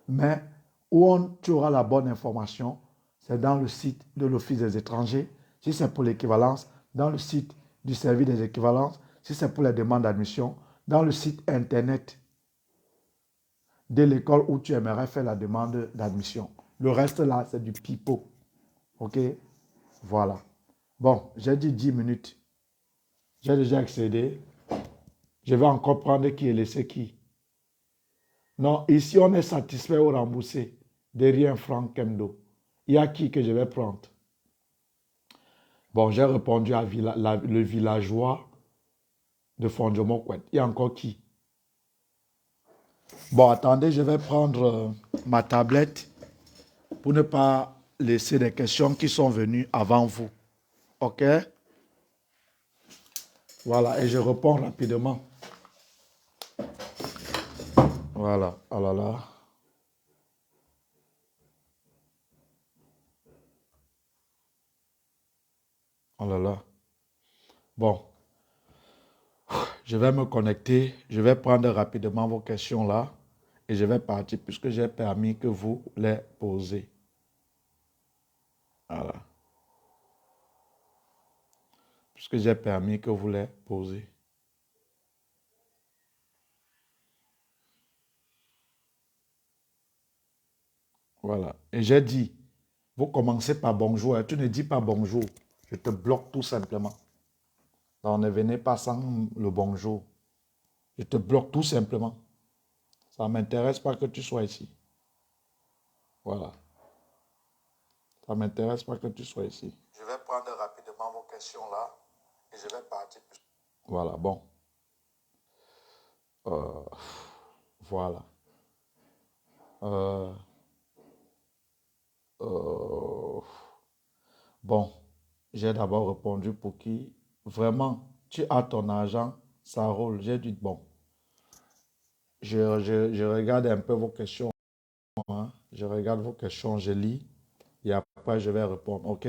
Mais où tu auras la bonne information, c'est dans le site de l'Office des étrangers. Si c'est pour l'équivalence, dans le site du service des équivalences. Si c'est pour les demandes d'admission, dans le site internet de l'école où tu aimerais faire la demande d'admission. Le reste là, c'est du pipeau. OK? Voilà. Bon, j'ai dit 10 minutes. J'ai déjà excédé. Je vais encore prendre qui et laisser qui. Non, ici, on est satisfait ou remboursé. Derrière Franck Kemdo. Il y a qui que je vais prendre? Bon, j'ai répondu à le villageois de Fondjomokwet. Il y a encore qui? Bon, attendez, je vais prendre ma tablette pour ne pas laisser des questions qui sont venues avant vous. OK? Voilà, et je réponds rapidement. Voilà, oh là là. Oh là là. Bon, je vais me connecter, je vais prendre rapidement vos questions là et je vais partir puisque j'ai permis que vous les posez. Voilà. Puisque j'ai permis que vous les posez. Voilà. Et j'ai dit, vous commencez par bonjour. Tu ne dis pas bonjour. Je te bloque tout simplement. Donc ne venez pas sans le bonjour. Je te bloque tout simplement. Ça ne m'intéresse pas que tu sois ici. Voilà. Ça ne m'intéresse pas que tu sois ici. Je vais prendre rapidement vos questions là et je vais partir. Voilà, bon. Voilà. Euh, bon, j'ai d'abord répondu pour qui? Vraiment, tu as ton argent, ça roule. J'ai dit, bon, je regarde un peu vos questions. Hein. Je regarde vos questions, je lis et après je vais répondre. OK?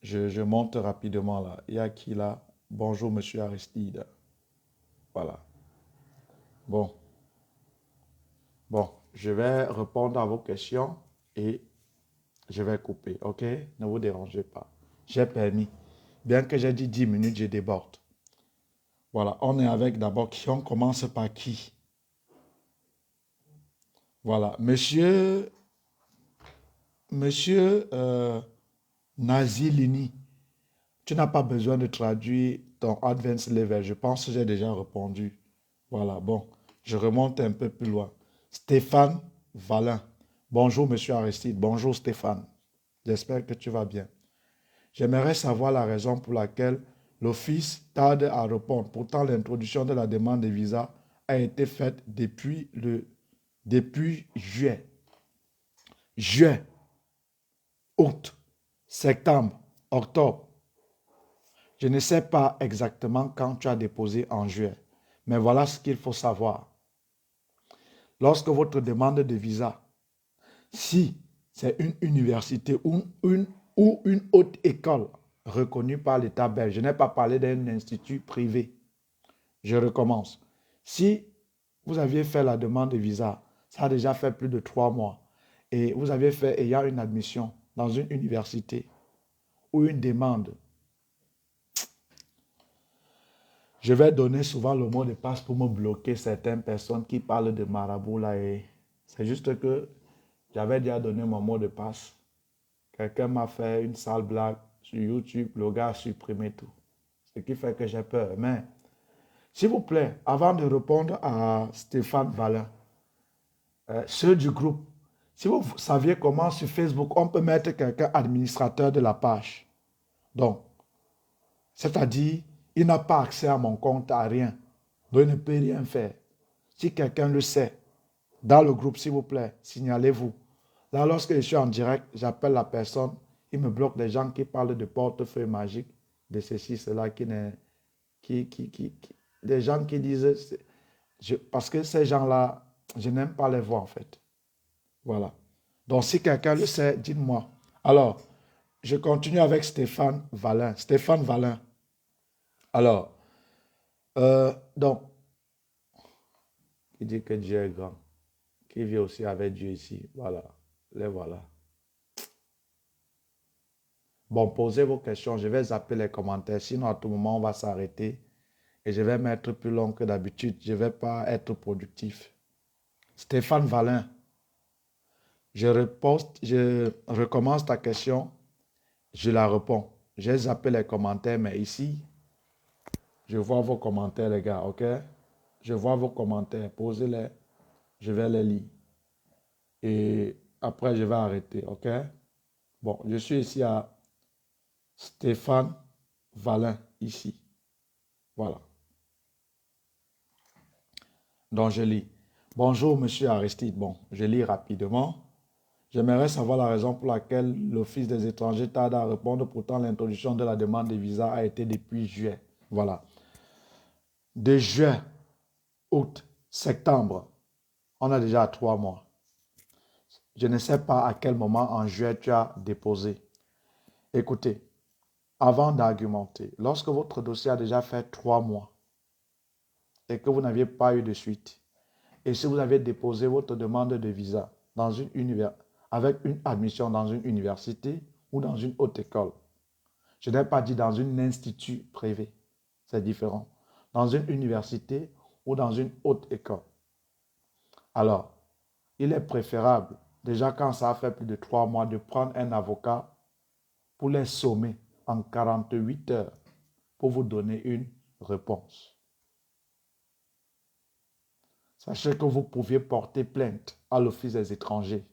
Je monte rapidement là. Il y a qui là? Bonjour, monsieur Aristide. Voilà. Bon. Bon, je vais répondre à vos questions et je vais couper. OK? Ne vous dérangez pas. J'ai permis. Bien que j'ai dit 10 minutes, je déborde. Voilà, on est avec d'abord qui? On commence par qui? Voilà, monsieur Nazilini, tu n'as pas besoin de traduire ton advanced level. Je pense que j'ai déjà répondu. Voilà, bon, je remonte un peu plus loin. Stéphane Valin. Bonjour, monsieur Aristide. Bonjour, Stéphane. J'espère que tu vas bien. J'aimerais savoir la raison pour laquelle l'Office tarde à répondre. Pourtant, l'introduction de la demande de visa a été faite depuis juillet. Juin, août, septembre, octobre. Je ne sais pas exactement quand tu as déposé en juin, mais voilà ce qu'il faut savoir. Lorsque votre demande de visa, si c'est une université ou une haute école reconnue par l'État belge, je n'ai pas parlé d'un institut privé, je recommence. Si vous aviez fait la demande de visa, ça a déjà fait plus de 3 mois, et vous avez fait ayant une admission dans une université ou une demande, je vais donner souvent le mot de passe pour me bloquer certaines personnes qui parlent de marabout là. Et c'est juste que j'avais déjà donné mon mot de passe. Quelqu'un m'a fait une sale blague sur YouTube, le gars a supprimé tout. Ce qui fait que j'ai peur. Mais, s'il vous plaît, avant de répondre à Stéphane Valin, ceux du groupe, si vous saviez comment sur Facebook, on peut mettre quelqu'un administrateur de la page. Donc, c'est-à-dire, il n'a pas accès à mon compte, à rien. Donc, il ne peut rien faire. Si quelqu'un le sait, dans le groupe, s'il vous plaît, signalez-vous. Là, lorsque je suis en direct, j'appelle la personne, il me bloque des gens qui parlent de portefeuille magique, de ceci, cela, des gens qui disent, parce que ces gens-là, je n'aime pas les voir en fait. Voilà. Donc, si quelqu'un le sait, dites-moi. Alors, je continue avec Stéphane Valin. Stéphane Valin. Alors, donc, il dit que Dieu est grand, qui vit aussi avec Dieu ici. Voilà, les voilà. Bon, posez vos questions, je vais zapper les commentaires, sinon à tout moment on va s'arrêter et je vais mettre plus long que d'habitude, je ne vais pas être productif. Stéphane Valin, je recommence ta question, je la réponds. J'ai zappé les commentaires, mais ici, je vois vos commentaires, les gars, ok? Je vois vos commentaires, posez-les, je vais les lire. Et après, je vais arrêter, ok? Bon, je suis ici à Stéphane Valin, ici. Voilà. Donc, je lis. Bonjour, monsieur Aristide. Bon, je lis rapidement. J'aimerais savoir la raison pour laquelle l'Office des étrangers tarde à répondre. Pourtant, l'introduction de la demande de visa a été depuis juillet. Voilà. De juin, août, septembre, on a déjà 3 mois. Je ne sais pas à quel moment en juillet tu as déposé. Écoutez, avant d'argumenter, lorsque votre dossier a déjà fait 3 mois et que vous n'aviez pas eu de suite, et si vous avez déposé votre demande de visa dans une avec une admission dans une université ou dans une haute école, je n'ai pas dit dans un institut privé, c'est différent, dans une université ou dans une haute école. Alors, il est préférable, déjà quand ça a fait plus de 3 mois, de prendre un avocat pour les sommer en 48 heures pour vous donner une réponse. Sachez que vous pouviez porter plainte à l'Office des étrangers.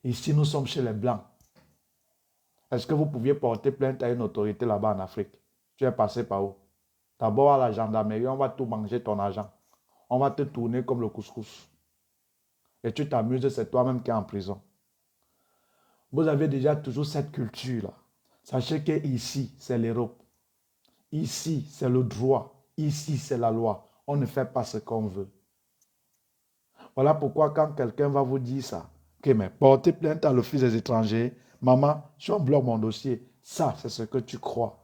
Ici, nous sommes chez les Blancs. Est-ce que vous pouviez porter plainte à une autorité là-bas en Afrique? Tu es passé par où? D'abord à la gendarmerie, on va tout manger ton argent. On va te tourner comme le couscous. Et tu t'amuses, c'est toi-même qui es en prison. Vous avez déjà toujours cette culture-là. Sachez que ici, c'est l'Europe. Ici, c'est le droit. Ici, c'est la loi. On ne fait pas ce qu'on veut. Voilà pourquoi quand quelqu'un va vous dire ça, que mais portez plainte à l'Office des étrangers, maman, je bloque mon dossier. Ça, c'est ce que tu crois.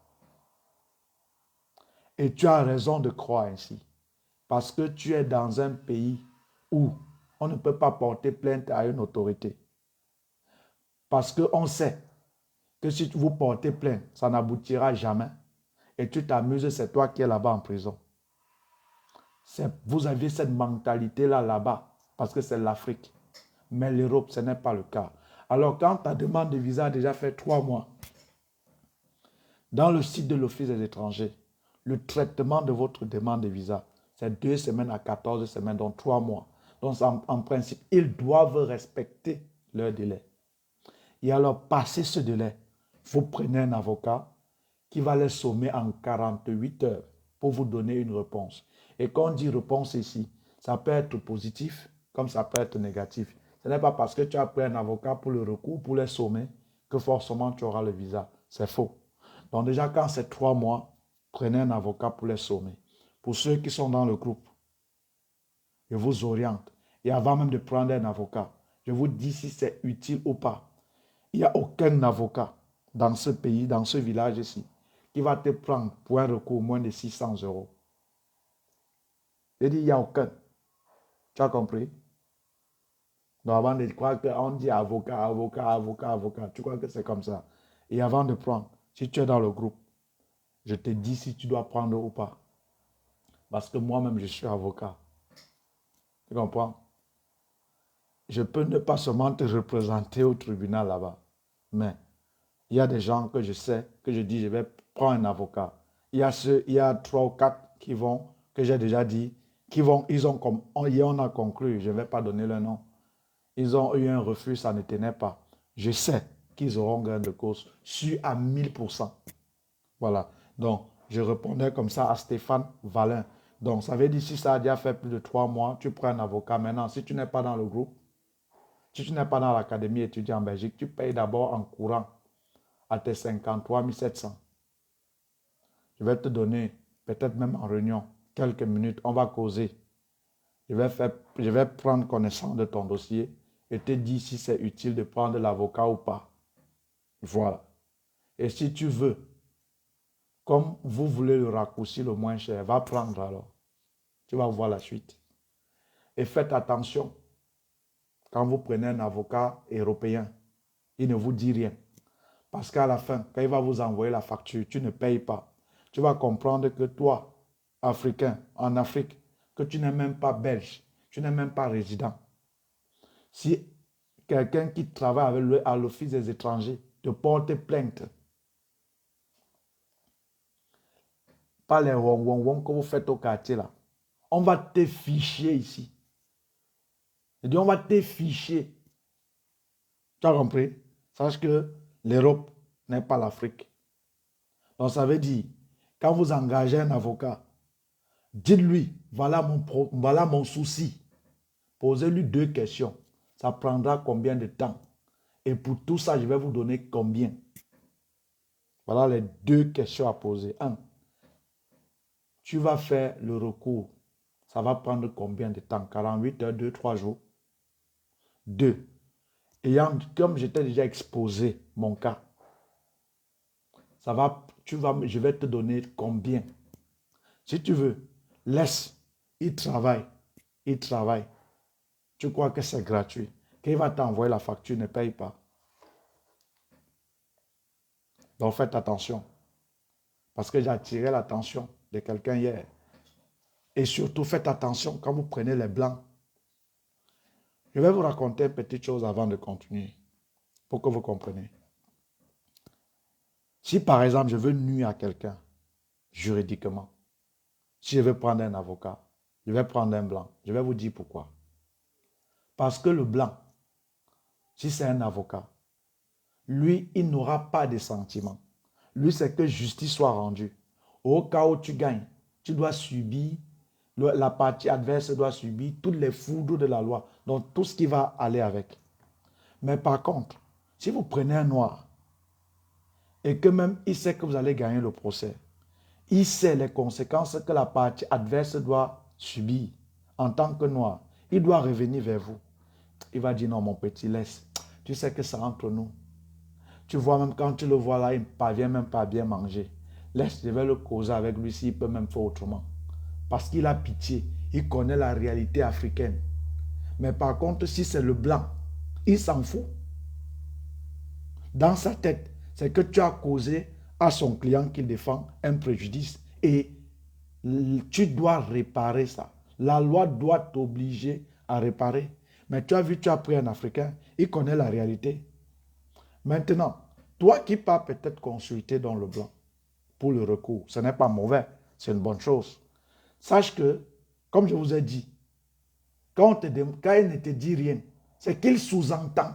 Et tu as raison de croire ainsi. Parce que tu es dans un pays où on ne peut pas porter plainte à une autorité. Parce qu'on sait que si vous portez plainte, ça n'aboutira jamais. Et tu t'amuses, c'est toi qui es là-bas en prison. Vous avez cette mentalité-là là-bas, parce que c'est l'Afrique. Mais l'Europe, ce n'est pas le cas. Alors, quand ta demande de visa a déjà fait 3 mois, dans le site de l'Office des étrangers, le traitement de votre demande de visa, c'est 2 semaines à 14 semaines, donc 3 mois. Donc, en principe, ils doivent respecter leur délai. Et alors, passé ce délai, vous prenez un avocat qui va les sommer en 48 heures pour vous donner une réponse. Et quand on dit réponse ici, ça peut être positif comme ça peut être négatif. Ce n'est pas parce que tu as pris un avocat pour le recours, pour les sommer, que forcément tu auras le visa. C'est faux. Donc déjà, quand c'est 3 mois, prenez un avocat pour les sommer. Pour ceux qui sont dans le groupe, je vous oriente. Et avant même de prendre un avocat, je vous dis si c'est utile ou pas. Il n'y a aucun avocat dans ce pays, dans ce village ici, qui va te prendre pour un recours moins de 600 euros. Je dis, il n'y a aucun. Tu as compris? Donc avant de croire qu'on dit avocat, avocat, avocat, avocat, tu crois que c'est comme ça. Et avant de prendre, si tu es dans le groupe, je te dis si tu dois prendre ou pas. Parce que moi-même, je suis avocat. Tu comprends? Je peux ne pas seulement te représenter au tribunal là-bas, mais il y a des gens que je sais, que je dis, je vais prendre un avocat. Il y a 3 ou 4 qui vont, que j'ai déjà dit, qui vont, ils ont comme, on a conclu, je ne vais pas donner le nom. Ils ont eu un refus, ça ne tenait pas. Je sais qu'ils auront gain de cause, sûr à 1000%. Voilà. Donc, je répondais comme ça à Stéphane Valin. Donc, ça veut dire si ça a déjà fait plus de 3 mois, tu prends un avocat. Maintenant, si tu n'es pas dans le groupe, si tu n'es pas dans l'académie étudiante en Belgique, tu payes d'abord en courant à tes 53 700. Je vais te donner, peut-être même en réunion, quelques minutes, on va causer. Je vais prendre connaissance de ton dossier et te dire si c'est utile de prendre l'avocat ou pas. Voilà. Et si tu veux, comme vous voulez le raccourci le moins cher, va prendre alors. Tu vas voir la suite. Et faites attention, quand vous prenez un avocat européen, il ne vous dit rien. Parce qu'à la fin, quand il va vous envoyer la facture, tu ne payes pas. Tu vas comprendre que toi, Africain, en Afrique, que tu n'es même pas belge, Tu n'es même pas résident. Si quelqu'un qui travaille avec lui à l'Office des étrangers te porte plainte, pas les wong que vous faites au quartier là, on va te ficher ici. Je dis, on va te ficher. Tu as compris? Sache que l'Europe n'est pas l'Afrique. Donc ça veut dire, quand vous engagez un avocat, dites-lui, voilà mon souci. Posez-lui 2 questions. Ça prendra combien de temps? Et pour tout ça, je vais vous donner combien? Voilà les 2 questions à poser. 1. Tu vas faire le recours. Ça va prendre combien de temps? 48 heures, 2-3 jours. 2. Comme je t'ai déjà exposé mon cas, je vais te donner combien? Si tu veux, laisse, il travaille. Il travaille. Tu crois que c'est gratuit. Quand il va t'envoyer la facture, ne paye pas. Donc faites attention. Parce que j'ai attiré l'attention de quelqu'un hier. Et surtout, faites attention quand vous prenez les blancs. Je vais vous raconter une petite chose avant de continuer. Pour que vous compreniez. Si par exemple, je veux nuire à quelqu'un, juridiquement, si je veux prendre un avocat, je vais prendre un blanc. Je vais vous dire pourquoi. Parce que le blanc, si c'est un avocat, lui, il n'aura pas de sentiments. Lui, c'est que justice soit rendue. Au cas où tu gagnes, tu dois subir, la partie adverse doit subir toutes les foudres de la loi. Donc, tout ce qui va aller avec. Mais par contre, si vous prenez un noir, et que même il sait que vous allez gagner le procès, il sait les conséquences que la partie adverse doit subir en tant que noir, il doit revenir vers vous. Il va dire, non, mon petit, laisse. Tu sais que c'est entre nous. Tu vois, même quand tu le vois là, il ne parvient même pas à bien manger. Laisse, je vais le causer avec lui s'il peut même faire autrement. Parce qu'il a pitié. Il connaît la réalité africaine. Mais par contre, si c'est le blanc, il s'en fout. Dans sa tête, c'est que tu as causé à son client qu'il défend un préjudice. Et tu dois réparer ça. La loi doit t'obliger à réparer. Mais tu as vu, tu as pris un Africain, il connaît la réalité. Maintenant, toi qui pars peut-être consulter dans le blanc pour le recours, ce n'est pas mauvais, c'est une bonne chose. Sache que, comme je vous ai dit, quand il ne te dit rien, c'est qu'il sous-entend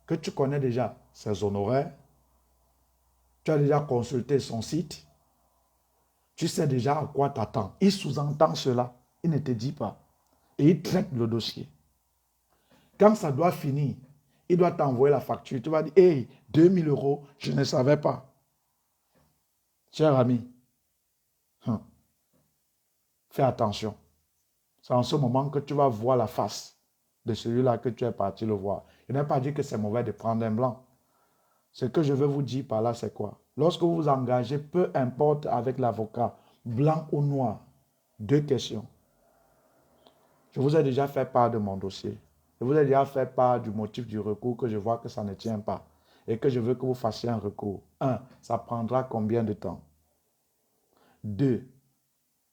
que tu connais déjà ses honoraires, tu as déjà consulté son site, tu sais déjà à quoi t'attends. Il sous-entend cela, il ne te dit pas. Et il traite le dossier. Quand ça doit finir, il doit t'envoyer la facture. Tu vas dire, hey, 2000 euros, je ne savais pas. Cher ami, fais attention. C'est en ce moment que tu vas voir la face de celui-là que tu es parti le voir. Je n'ai pas dit que c'est mauvais de prendre un blanc. Ce que je veux vous dire par là, c'est quoi? Lorsque vous vous engagez, peu importe avec l'avocat, blanc ou noir, 2 questions. Je vous ai déjà fait part de mon dossier. Je vous ai déjà fait part du motif du recours que je vois que ça ne tient pas et que je veux que vous fassiez un recours. 1. Ça prendra combien de temps? 2.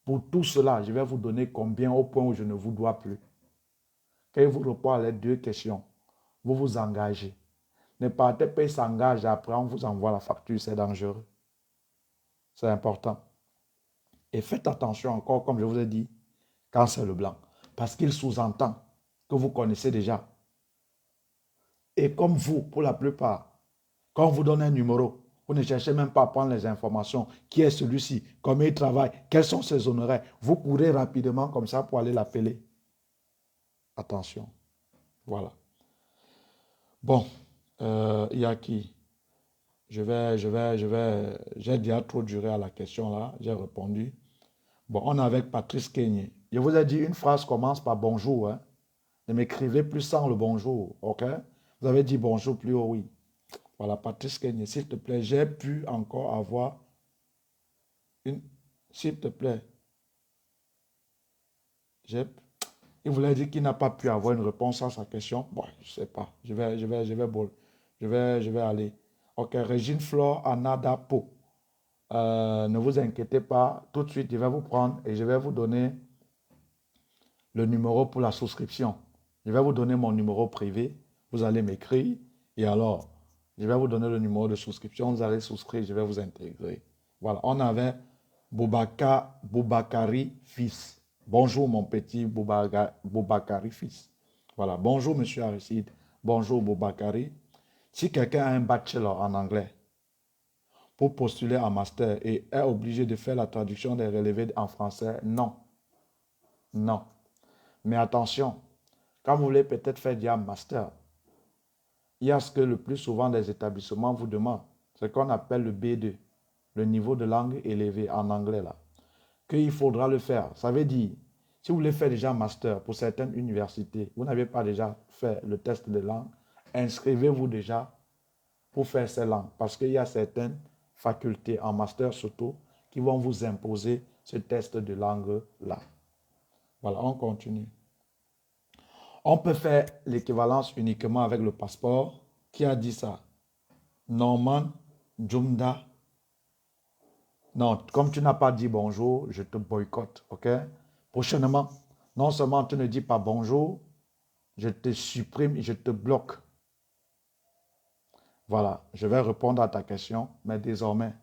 Pour tout cela, je vais vous donner combien au point où je ne vous dois plus. Quand il vous répond à les 2 questions, vous vous engagez. Ne partez pas, il s'engage, après on vous envoie la facture, c'est dangereux. C'est important. Et faites attention encore, comme je vous ai dit, quand c'est le blanc. Parce qu'il sous-entend que vous connaissez déjà. Et comme vous, pour la plupart, quand on vous donne un numéro, vous ne cherchez même pas à prendre les informations. Qui est celui-ci? Combien il travaille? Quels sont ses honoraires? Vous courez rapidement comme ça pour aller l'appeler. Attention. Voilà. Bon, il y a qui? J'ai déjà trop duré à la question là. J'ai répondu. Bon, on est avec Patrice Kenyé. Je vous ai dit, une phrase commence par bonjour. Hein. Ne m'écrivez plus sans le bonjour. OK? Vous avez dit bonjour plus haut, oui. Voilà, Patrice Kenyé, s'il te plaît, j'ai pu encore avoir une. S'il te plaît. Il voulait dire qu'il n'a pas pu avoir une réponse à sa question. Bon, je ne sais pas. Je vais aller. OK, Régine Flore Anadapo. Ne vous inquiétez pas. Tout de suite, je vais vous prendre et je vais vous donner le numéro pour la souscription. Je vais vous donner mon numéro privé. Vous allez m'écrire. Et alors, je vais vous donner le numéro de souscription. Vous allez souscrire. Je vais vous intégrer. Voilà. On avait Boubakari fils. Bonjour mon petit Boubakari fils. Voilà. Bonjour monsieur Aristide. Bonjour Boubakari. Si quelqu'un a un bachelor en anglais pour postuler en master et est obligé de faire la traduction des relevés en français, non. Non. Mais attention, quand vous voulez peut-être faire du master, il y a ce que le plus souvent les établissements vous demandent, ce qu'on appelle le B2, le niveau de langue élevé en anglais là, qu'il faudra le faire. Ça veut dire, si vous voulez faire déjà un master pour certaines universités, vous n'avez pas déjà fait le test de langue, inscrivez-vous déjà pour faire ces langues, parce qu'il y a certaines facultés en master surtout qui vont vous imposer ce test de langue là. Voilà, on continue. On peut faire l'équivalence uniquement avec le passeport. Qui a dit ça? Norman Jumda. Non, comme tu n'as pas dit bonjour, je te boycotte, ok? Prochainement, non seulement tu ne dis pas bonjour, je te supprime, je te bloque. Voilà, je vais répondre à ta question, mais désormais,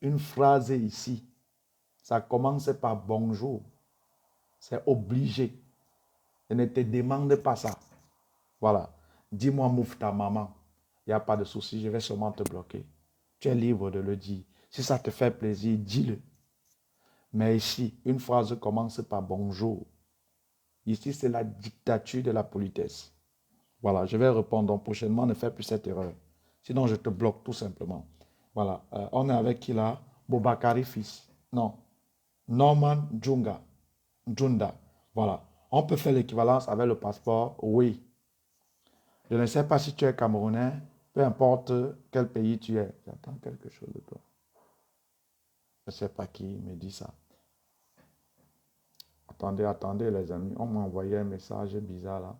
une phrase ici, ça commence par bonjour. C'est obligé. Je ne te demande pas ça. Voilà. Dis-moi, mouf ta maman. Il n'y a pas de souci, je vais seulement te bloquer. Tu es libre de le dire. Si ça te fait plaisir, dis-le. Mais ici, une phrase commence par bonjour. Ici, c'est la dictature de la politesse. Voilà, je vais répondre. Donc, prochainement, ne fais plus cette erreur. Sinon, je te bloque tout simplement. Voilà. On est avec qui là? Bobakari fils. Non. Norman Junda. Voilà. On peut faire l'équivalence avec le passeport? Oui. Je ne sais pas si tu es Camerounais, peu importe quel pays tu es. J'attends quelque chose de toi. Je ne sais pas qui me dit ça. Attendez les amis. On m'a envoyé un message bizarre là.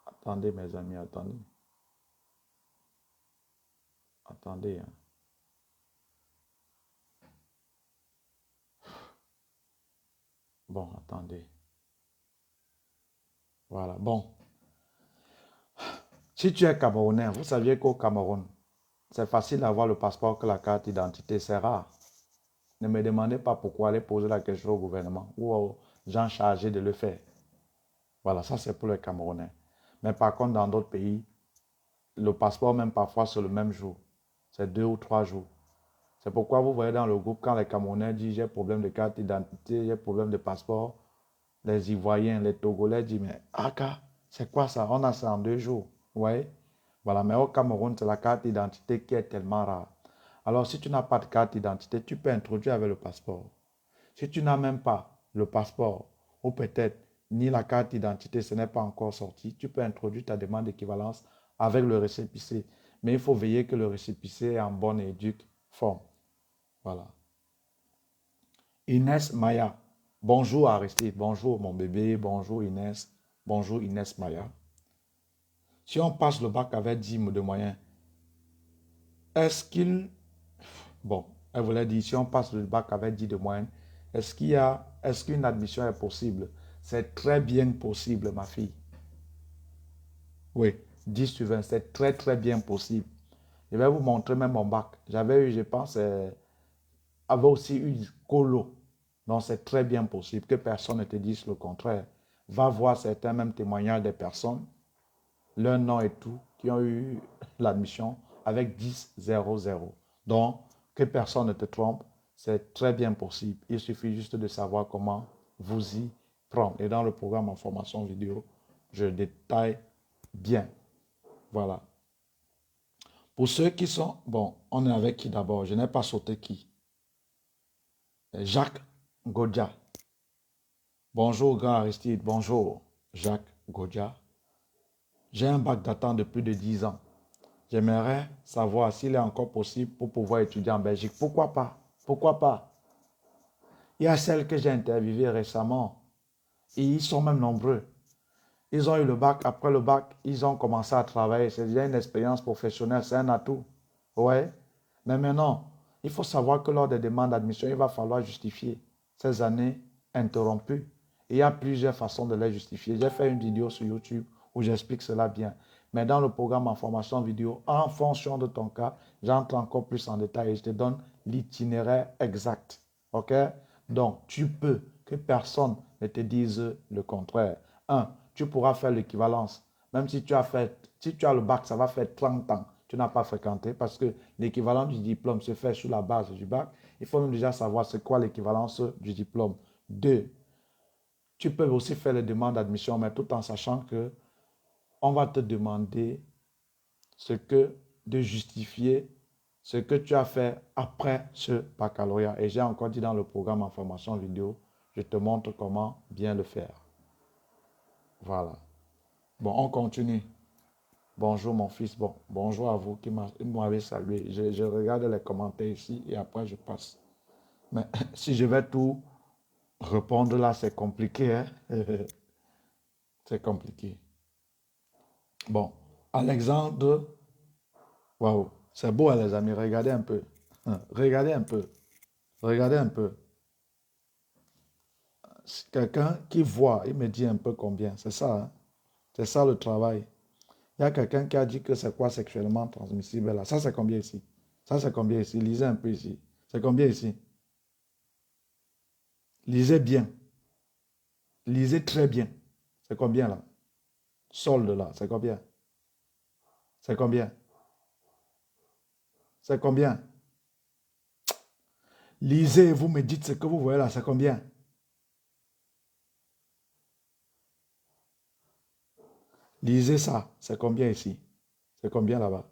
Attendez mes amis, attendez. Attendez. Hein. Bon, attendez. Voilà, bon. Si tu es Camerounais, vous saviez qu'au Cameroun, c'est facile d'avoir le passeport que la carte d'identité, c'est rare. Ne me demandez pas pourquoi aller poser la question au gouvernement ou aux gens chargés de le faire. Voilà, ça c'est pour les Camerounais. Mais par contre, dans d'autres pays, le passeport, même parfois, c'est le même jour. C'est 2 ou 3 jours. C'est pourquoi vous voyez dans le groupe, quand les Camerounais disent j'ai problème de carte d'identité, j'ai problème de passeport, les Ivoiriens, les Togolais disent mais Aka, c'est quoi ça? On a ça en 2 jours. Oui. Voilà, mais au Cameroun, c'est la carte d'identité qui est tellement rare. Alors, si tu n'as pas de carte d'identité, tu peux introduire avec le passeport. Si tu n'as même pas le passeport, ou peut-être ni la carte d'identité, ce n'est pas encore sorti, tu peux introduire ta demande d'équivalence avec le récépissé. Mais il faut veiller que le récépissé est en bonne et due forme. Voilà. Inès Maya. Bonjour Aristide. Bonjour mon bébé. Bonjour Inès. Bonjour Inès Maya. Si on passe le bac avec 10 de moyens, est-ce qu'il... Bon, elle voulait dire, si on passe le bac avec 10 de moyenne, est-ce qu'une admission est possible? C'est très bien possible, ma fille. Oui, 10 sur 20, c'est très très bien possible. Je vais vous montrer même mon bac. J'avais eu, je pense, avait aussi eu colo. Donc c'est très bien possible que personne ne te dise le contraire. Va voir certains même témoignages des personnes, leur nom et tout, qui ont eu l'admission avec 10-0-0. Donc, que personne ne te trompe, c'est très bien possible. Il suffit juste de savoir comment vous y prendre. Et dans le programme en formation vidéo, je détaille bien. Voilà. Pour ceux qui sont... Bon, on est avec qui d'abord? Je n'ai pas sauté qui. Jacques Godja. Bonjour, grand Aristide. Bonjour, Jacques Godja. J'ai un bac datant de plus de 10 ans. J'aimerais savoir s'il est encore possible pour pouvoir étudier en Belgique. Pourquoi pas? Pourquoi pas? Il y a celles que j'ai interviewées récemment. Et ils sont même nombreux. Ils ont eu le bac. Après le bac, ils ont commencé à travailler. C'est déjà une expérience professionnelle. C'est un atout. Ouais. Mais maintenant, il faut savoir que lors des demandes d'admission, il va falloir justifier ces années interrompues. Et il y a plusieurs façons de les justifier. J'ai fait une vidéo sur YouTube où j'explique cela bien. Mais dans le programme en formation vidéo, en fonction de ton cas, j'entre encore plus en détail et je te donne l'itinéraire exact. OK? Donc, tu peux que personne ne te dise le contraire. Un, tu pourras faire l'équivalence. Même si tu as le bac, ça va faire 30 ans. Tu n'as pas fréquenté parce que l'équivalent du diplôme se fait sur la base du bac. Il faut même déjà savoir c'est quoi l'équivalence du diplôme. Deux, tu peux aussi faire les demandes d'admission, mais tout en sachant que on va te demander de justifier ce que tu as fait après ce baccalauréat. Et j'ai encore dit dans le programme en formation vidéo, je te montre comment bien le faire. Voilà. Bon, on continue. Bonjour mon fils. Bon, bonjour à vous qui m'avez salué. Je regarde les commentaires ici et après je passe. Mais si je vais tout répondre là, c'est compliqué. Hein? C'est compliqué. Bon, Alexandre. Waouh, c'est beau hein, les amis. Regardez un peu. Regardez un peu. Regardez un peu. Quelqu'un qui voit, il me dit un peu combien. C'est ça. Hein? C'est ça le travail. Il y a quelqu'un qui a dit que c'est quoi sexuellement transmissible là. Ça, c'est combien ici? Ça, c'est combien ici? Lisez un peu ici. C'est combien ici? Lisez bien. Lisez très bien. C'est combien là? Solde là, c'est combien? C'est combien? C'est combien? Lisez et vous me dites ce que vous voyez là, c'est combien? Lisez ça, c'est combien ici? C'est combien là-bas?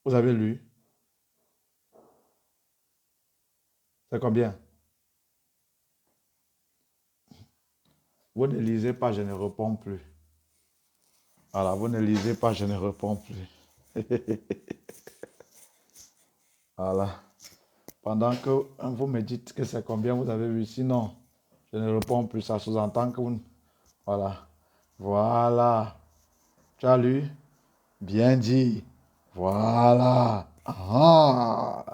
Vous avez lu? C'est combien? Vous ne lisez pas, je ne réponds plus. Voilà, vous ne lisez pas, je ne réponds plus. Voilà. Pendant que vous me dites que c'est combien vous avez vu, sinon, je ne réponds plus. Ça sous-entend que vous... Voilà. Voilà. Tu as lu? Bien dit. Voilà. Ah.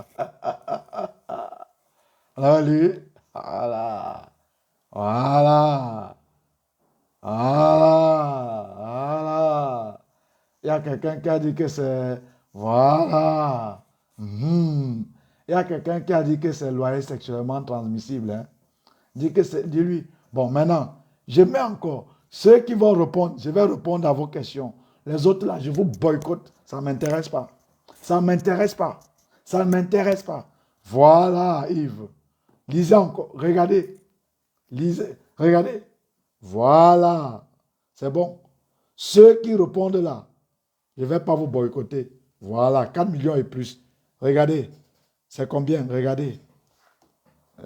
On a lu? Voilà. Voilà. Voilà. Voilà. Il y a quelqu'un qui a dit que c'est... Voilà. Mhm. Il y a quelqu'un qui a dit que c'est loyer sexuellement transmissible. Hein. Dis-lui. Bon, maintenant, je mets encore. Ceux qui vont répondre, je vais répondre à vos questions. Les autres là, je vous boycotte. Ça ne m'intéresse pas. Ça ne m'intéresse pas. Ça ne m'intéresse pas. Voilà, Yves. Lisez encore. Regardez. Lisez. Regardez. Voilà. C'est bon. Ceux qui répondent là, je ne vais pas vous boycotter. Voilà, 4 millions et plus. Regardez. C'est combien? Regardez.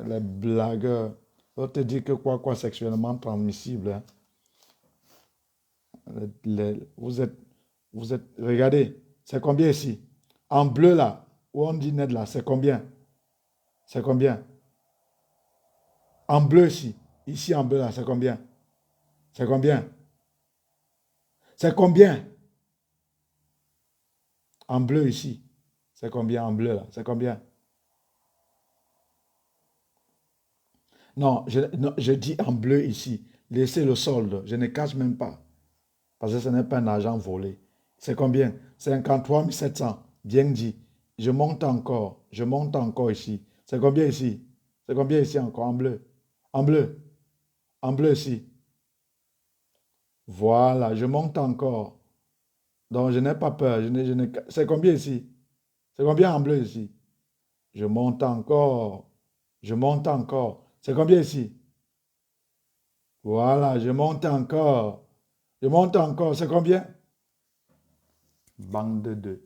Les blagueurs. On te dit que quoi sexuellement transmissible. Hein. Regardez, c'est combien ici? En bleu là, où on dit net là, c'est combien? C'est combien? En bleu ici en bleu là, c'est combien? C'est combien? C'est combien? En bleu ici, c'est combien en bleu là? C'est combien? Non, je dis en bleu ici. Laissez le solde, je ne cache même pas. Parce que ce n'est pas un argent volé. C'est combien? 53 700. Bien dit. Je monte encore ici. C'est combien ici? C'est combien ici encore en bleu? En bleu. En bleu ici. Voilà, je monte encore. Donc je n'ai pas peur. C'est combien ici? C'est combien en bleu ici? Je monte encore. Je monte encore. C'est combien ici? Voilà, je monte encore. Je monte encore. C'est combien? Bande de,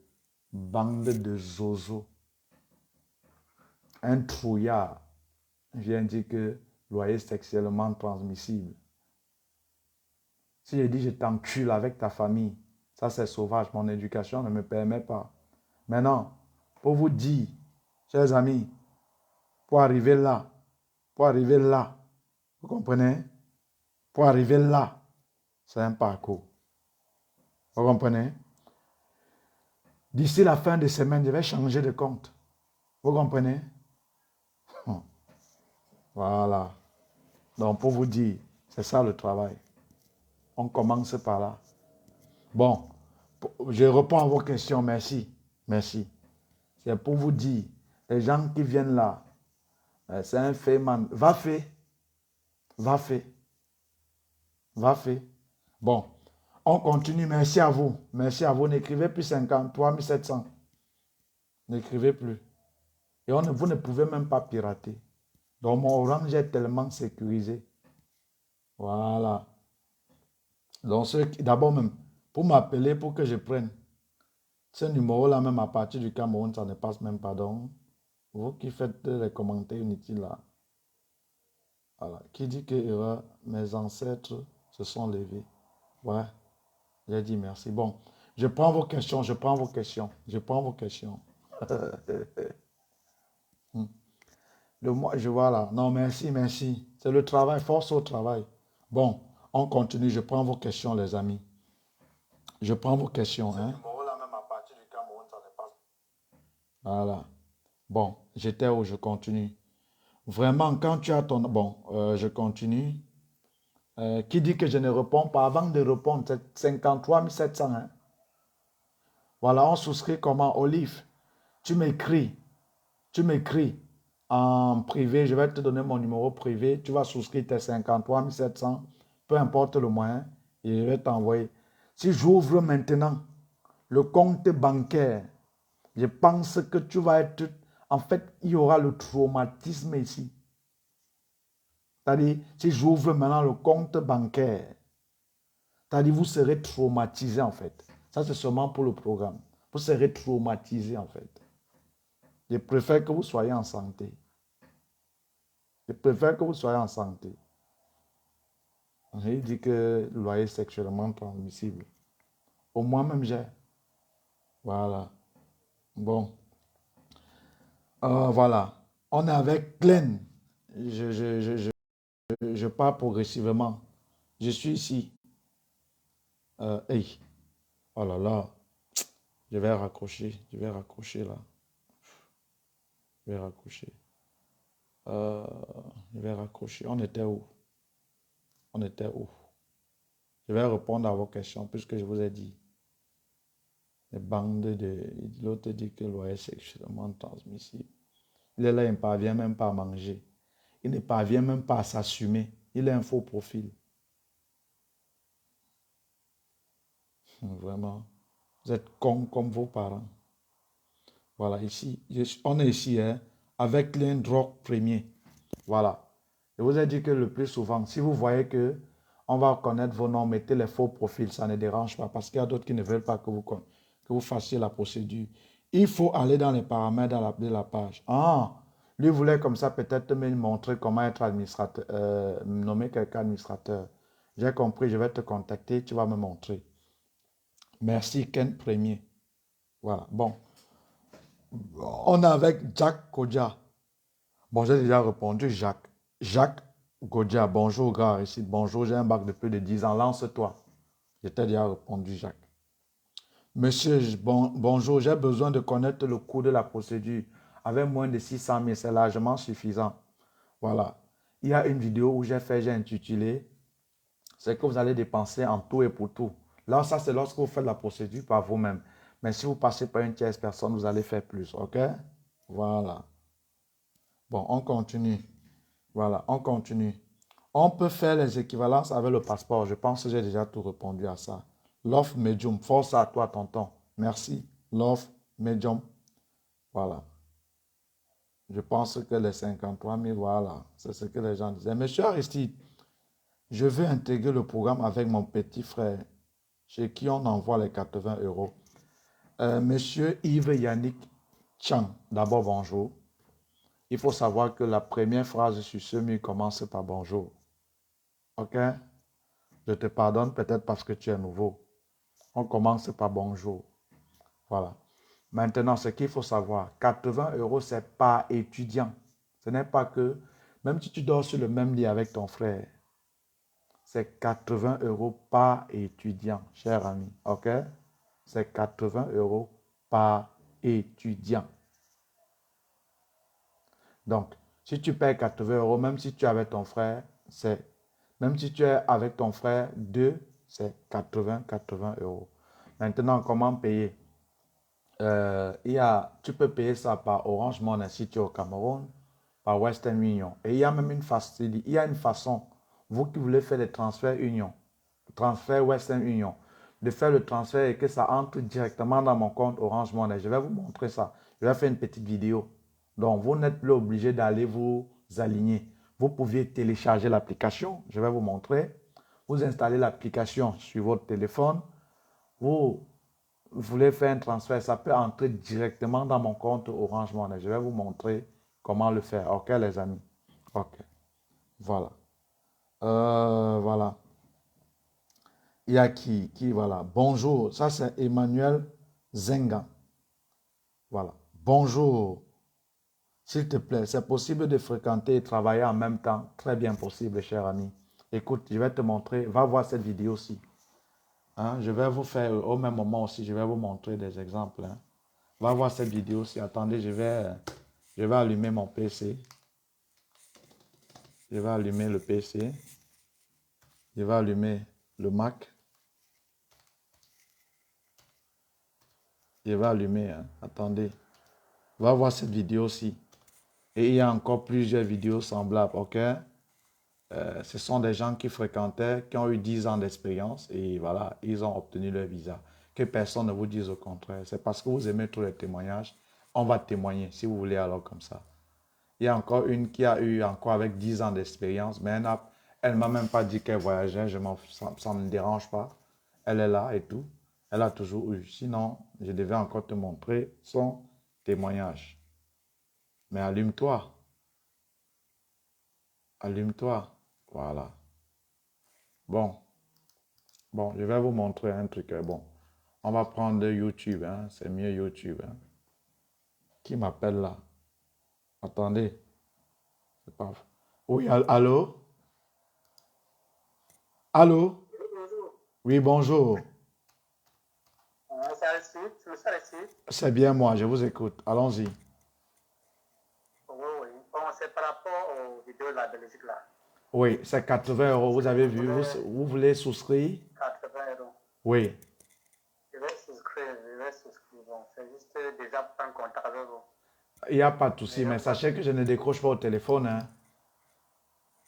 bande de zozo. Un trouillard vient dire que loyer sexuellement transmissible. Si je dis je t'encule avec ta famille, ça c'est sauvage, mon éducation ne me permet pas. Maintenant, pour vous dire, chers amis, pour arriver là, vous comprenez? Pour arriver là, c'est un parcours. Vous comprenez? D'ici la fin de semaine, je vais changer de compte. Vous comprenez? Voilà. Donc, pour vous dire, c'est ça le travail. On commence par là. Bon, je réponds à vos questions. Merci. Merci. C'est pour vous dire, les gens qui viennent là, c'est un fait, man. Va faire. Va faire. Va faire. Bon, on continue. Merci à vous. Merci à vous. N'écrivez plus 53 700. N'écrivez plus. Et vous ne pouvez même pas pirater. Donc, mon Orange est tellement sécurisé. Voilà. Donc, d'abord même, pour m'appeler, pour que je prenne ce numéro-là, même à partir du Cameroun, ça ne passe même pas. Donc, vous qui faites les commentaires inutiles là. Voilà. Qui dit que mes ancêtres se sont levés? Ouais. J'ai dit merci. Bon, je prends vos questions, je prends vos questions, je prends vos questions. Je vois là. Non, merci, merci. C'est le travail, force au travail. Bon, on continue. Je prends vos questions, les amis. Je prends vos questions. Hein. Voilà. Bon, j'étais où je continue. Vraiment, quand tu as ton... Bon, je continue. Qui dit que je ne réponds pas? Avant de répondre, c'est 53 700. Hein. Voilà, on souscrit comment? Olive, tu m'écris. Tu m'écris en privé. Je vais te donner mon numéro privé. Tu vas souscrire tes 53 700. Peu importe le moyen. Et je vais t'envoyer. Si j'ouvre maintenant le compte bancaire, je pense que tu vas être... En fait, il y aura le traumatisme ici. C'est-à-dire, si j'ouvre maintenant le compte bancaire, c'est-à-dire, vous serez traumatisé en fait. Ça, c'est seulement pour le programme. Vous serez traumatisé en fait. Je préfère que vous soyez en santé. Je préfère que vous soyez en santé. J'ai dit que le loyer est sexuellement transmissible. Au moins même j'ai. Voilà. Bon. Voilà. On est avec Glenn. Je pars progressivement. Je suis ici. Hey. Oh là là. Je vais raccrocher. Je vais raccrocher là. Je vais raccrocher. Je vais raccrocher. On était où? On était où? Je vais répondre à vos questions puisque je vous ai dit. Les bandes de... L'autre dit que le loyer est sexuellement transmissible. Il est là, il ne parvient même pas à manger. Il ne parvient même pas à s'assumer. Il a un faux profil. Vraiment. Vous êtes cons comme vos parents. Voilà, ici. On est ici hein, avec l'Indrock Premier. Voilà. Je vous ai dit que le plus souvent, si vous voyez que on va connaître vos noms, mettez les faux profils, ça ne dérange pas parce qu'il y a d'autres qui ne veulent pas que vous fassiez la procédure. Il faut aller dans les paramètres de la page. Ah, lui voulait comme ça peut-être me montrer comment être administrateur, nommer quelqu'un administrateur. J'ai compris, je vais te contacter, tu vas me montrer. Merci Ken Premier. Voilà, bon. On est avec Jack Kodja. Bon, j'ai déjà répondu, Jacques. Jacques Godja, bonjour, gars, ici. Bonjour, j'ai un bac de plus de 10 ans. Lance-toi. Je t'ai déjà répondu, Jacques. Monsieur, bonjour, j'ai besoin de connaître le coût de la procédure. Avec moins de 600 000, c'est largement suffisant. Voilà. Il y a une vidéo où j'ai intitulé c'est que vous allez dépenser en tout et pour tout. Là, ça, c'est lorsque vous faites la procédure par vous-même. Mais si vous passez par une tierce personne, vous allez faire plus. OK? Voilà. Bon, on continue. Voilà, on continue. On peut faire les équivalences avec le passeport. Je pense que j'ai déjà tout répondu à ça. L'offre Medium, force à toi, tonton. Merci. L'offre Medium. Voilà. Je pense que les 53 000, voilà, c'est ce que les gens disaient. Monsieur Aristide, je veux intégrer le programme avec mon petit frère, chez qui on envoie les 80 euros. Monsieur Yves Yannick Chang, d'abord bonjour. Il faut savoir que la première phrase sur ce mur commence par bonjour. Ok? Je te pardonne peut-être parce que tu es nouveau. On commence par bonjour. Voilà. Maintenant, ce qu'il faut savoir, 80 euros, c'est par étudiant. Ce n'est pas que, même si tu dors sur le même lit avec ton frère, c'est 80 euros par étudiant, cher ami. OK? C'est 80 euros par étudiant. Donc, si tu payes 80 euros, même si tu es avec ton frère, même si tu es avec ton frère, deux, c'est 80 euros. Maintenant, comment payer? Tu peux payer ça par Orange Money si tu es au Cameroun, par Western Union. Et il y a même une façon, vous qui voulez faire des transferts Union, transfert Western Union, de faire le transfert et que ça entre directement dans mon compte Orange Money. Je vais vous montrer ça. Je vais faire une petite vidéo. Donc, vous n'êtes plus obligé d'aller vous aligner. Vous pouviez télécharger l'application. Je vais vous montrer. Vous installez l'application sur votre téléphone. Vous voulez faire un transfert, ça peut entrer directement dans mon compte Orange Money. Je vais vous montrer comment le faire. OK, les amis? OK. Voilà. Voilà. Il y a voilà. Bonjour. Ça, c'est Emmanuel Zenga. Voilà. Bonjour. S'il te plaît, c'est possible de fréquenter et travailler en même temps. Très bien possible, cher ami. Écoute, je vais te montrer. Va voir cette vidéo-ci. Hein, je vais vous faire au même moment aussi, je vais vous montrer des exemples. Hein. Va voir cette vidéo-ci. Attendez, je vais allumer mon PC. Je vais allumer le PC. Je vais allumer le Mac. Je vais allumer. Hein. Attendez. Va voir cette vidéo-ci. Et il y a encore plusieurs vidéos semblables, ok? Ce sont des gens qui fréquentaient, qui ont eu 10 ans d'expérience et voilà, ils ont obtenu leur visa. Que personne ne vous dise au contraire. C'est parce que vous aimez trop les témoignages. On va témoigner si vous voulez alors comme ça. Il y a encore une qui a eu encore avec 10 ans d'expérience, mais elle ne m'a même pas dit qu'elle voyageait, ça ne me dérange pas. Elle est là et tout. Elle a toujours eu. Sinon, je devais encore te montrer son témoignage. Mais allume-toi. Allume-toi. Voilà. Bon. Bon, je vais vous montrer un truc. Bon, on va prendre YouTube. Hein. C'est mieux YouTube. Hein. Qui m'appelle là? Attendez. C'est pas... Oui, allô? Allô? Oui, bonjour. C'est bien moi, je vous écoute. Allons-y. Oui, oui. Bon, c'est par rapport aux vidéos de la Belgique là. Oui, c'est 80 euros. Vous avez vu, vous voulez souscrire? 80 euros. Oui. Je vais souscrire, je vais souscrire. Bon, c'est juste déjà prendre contact avec vous. Il n'y a pas de souci, mais sachez que je ne décroche pas au téléphone. Hein,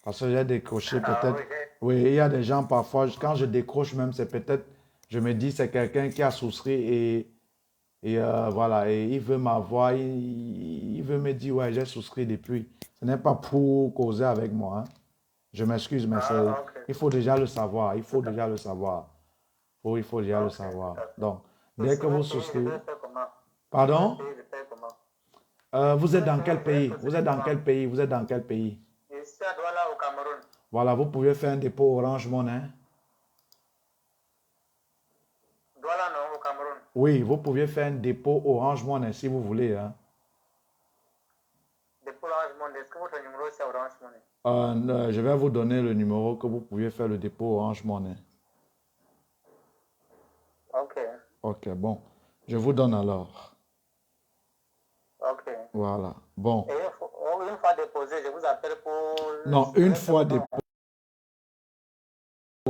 parce que j'ai décroché peut-être. Oui, il y a des gens parfois, quand je décroche même, c'est peut-être, je me dis, c'est quelqu'un qui a souscrit et voilà, et il veut m'avoir, il veut me dire, ouais, j'ai souscrit depuis. Ce n'est pas pour causer avec moi. Hein. Je m'excuse, mais il faut déjà le savoir. Il faut déjà le savoir. Il faut déjà le savoir. Donc, dès que vous souscrivez. Pardon? Vous êtes dans quel pays? Vous êtes dans quel pays? Vous êtes dans quel pays? Je suis à Douala au Cameroun. Voilà, vous pouvez faire un dépôt Orange Money. Douala non, au Cameroun. Oui, vous pouvez faire un dépôt Orange Money si vous voulez. Hein. Dépôt Orange Money. Est-ce que votre numéro c'est Orange Money? Je vais vous donner le numéro que vous pouvez faire le dépôt Orange Money. Ok. Ok, bon. Je vous donne alors. Ok. Voilà. Bon. Et une fois déposé, je vous appelle pour... Non, une fois déposé,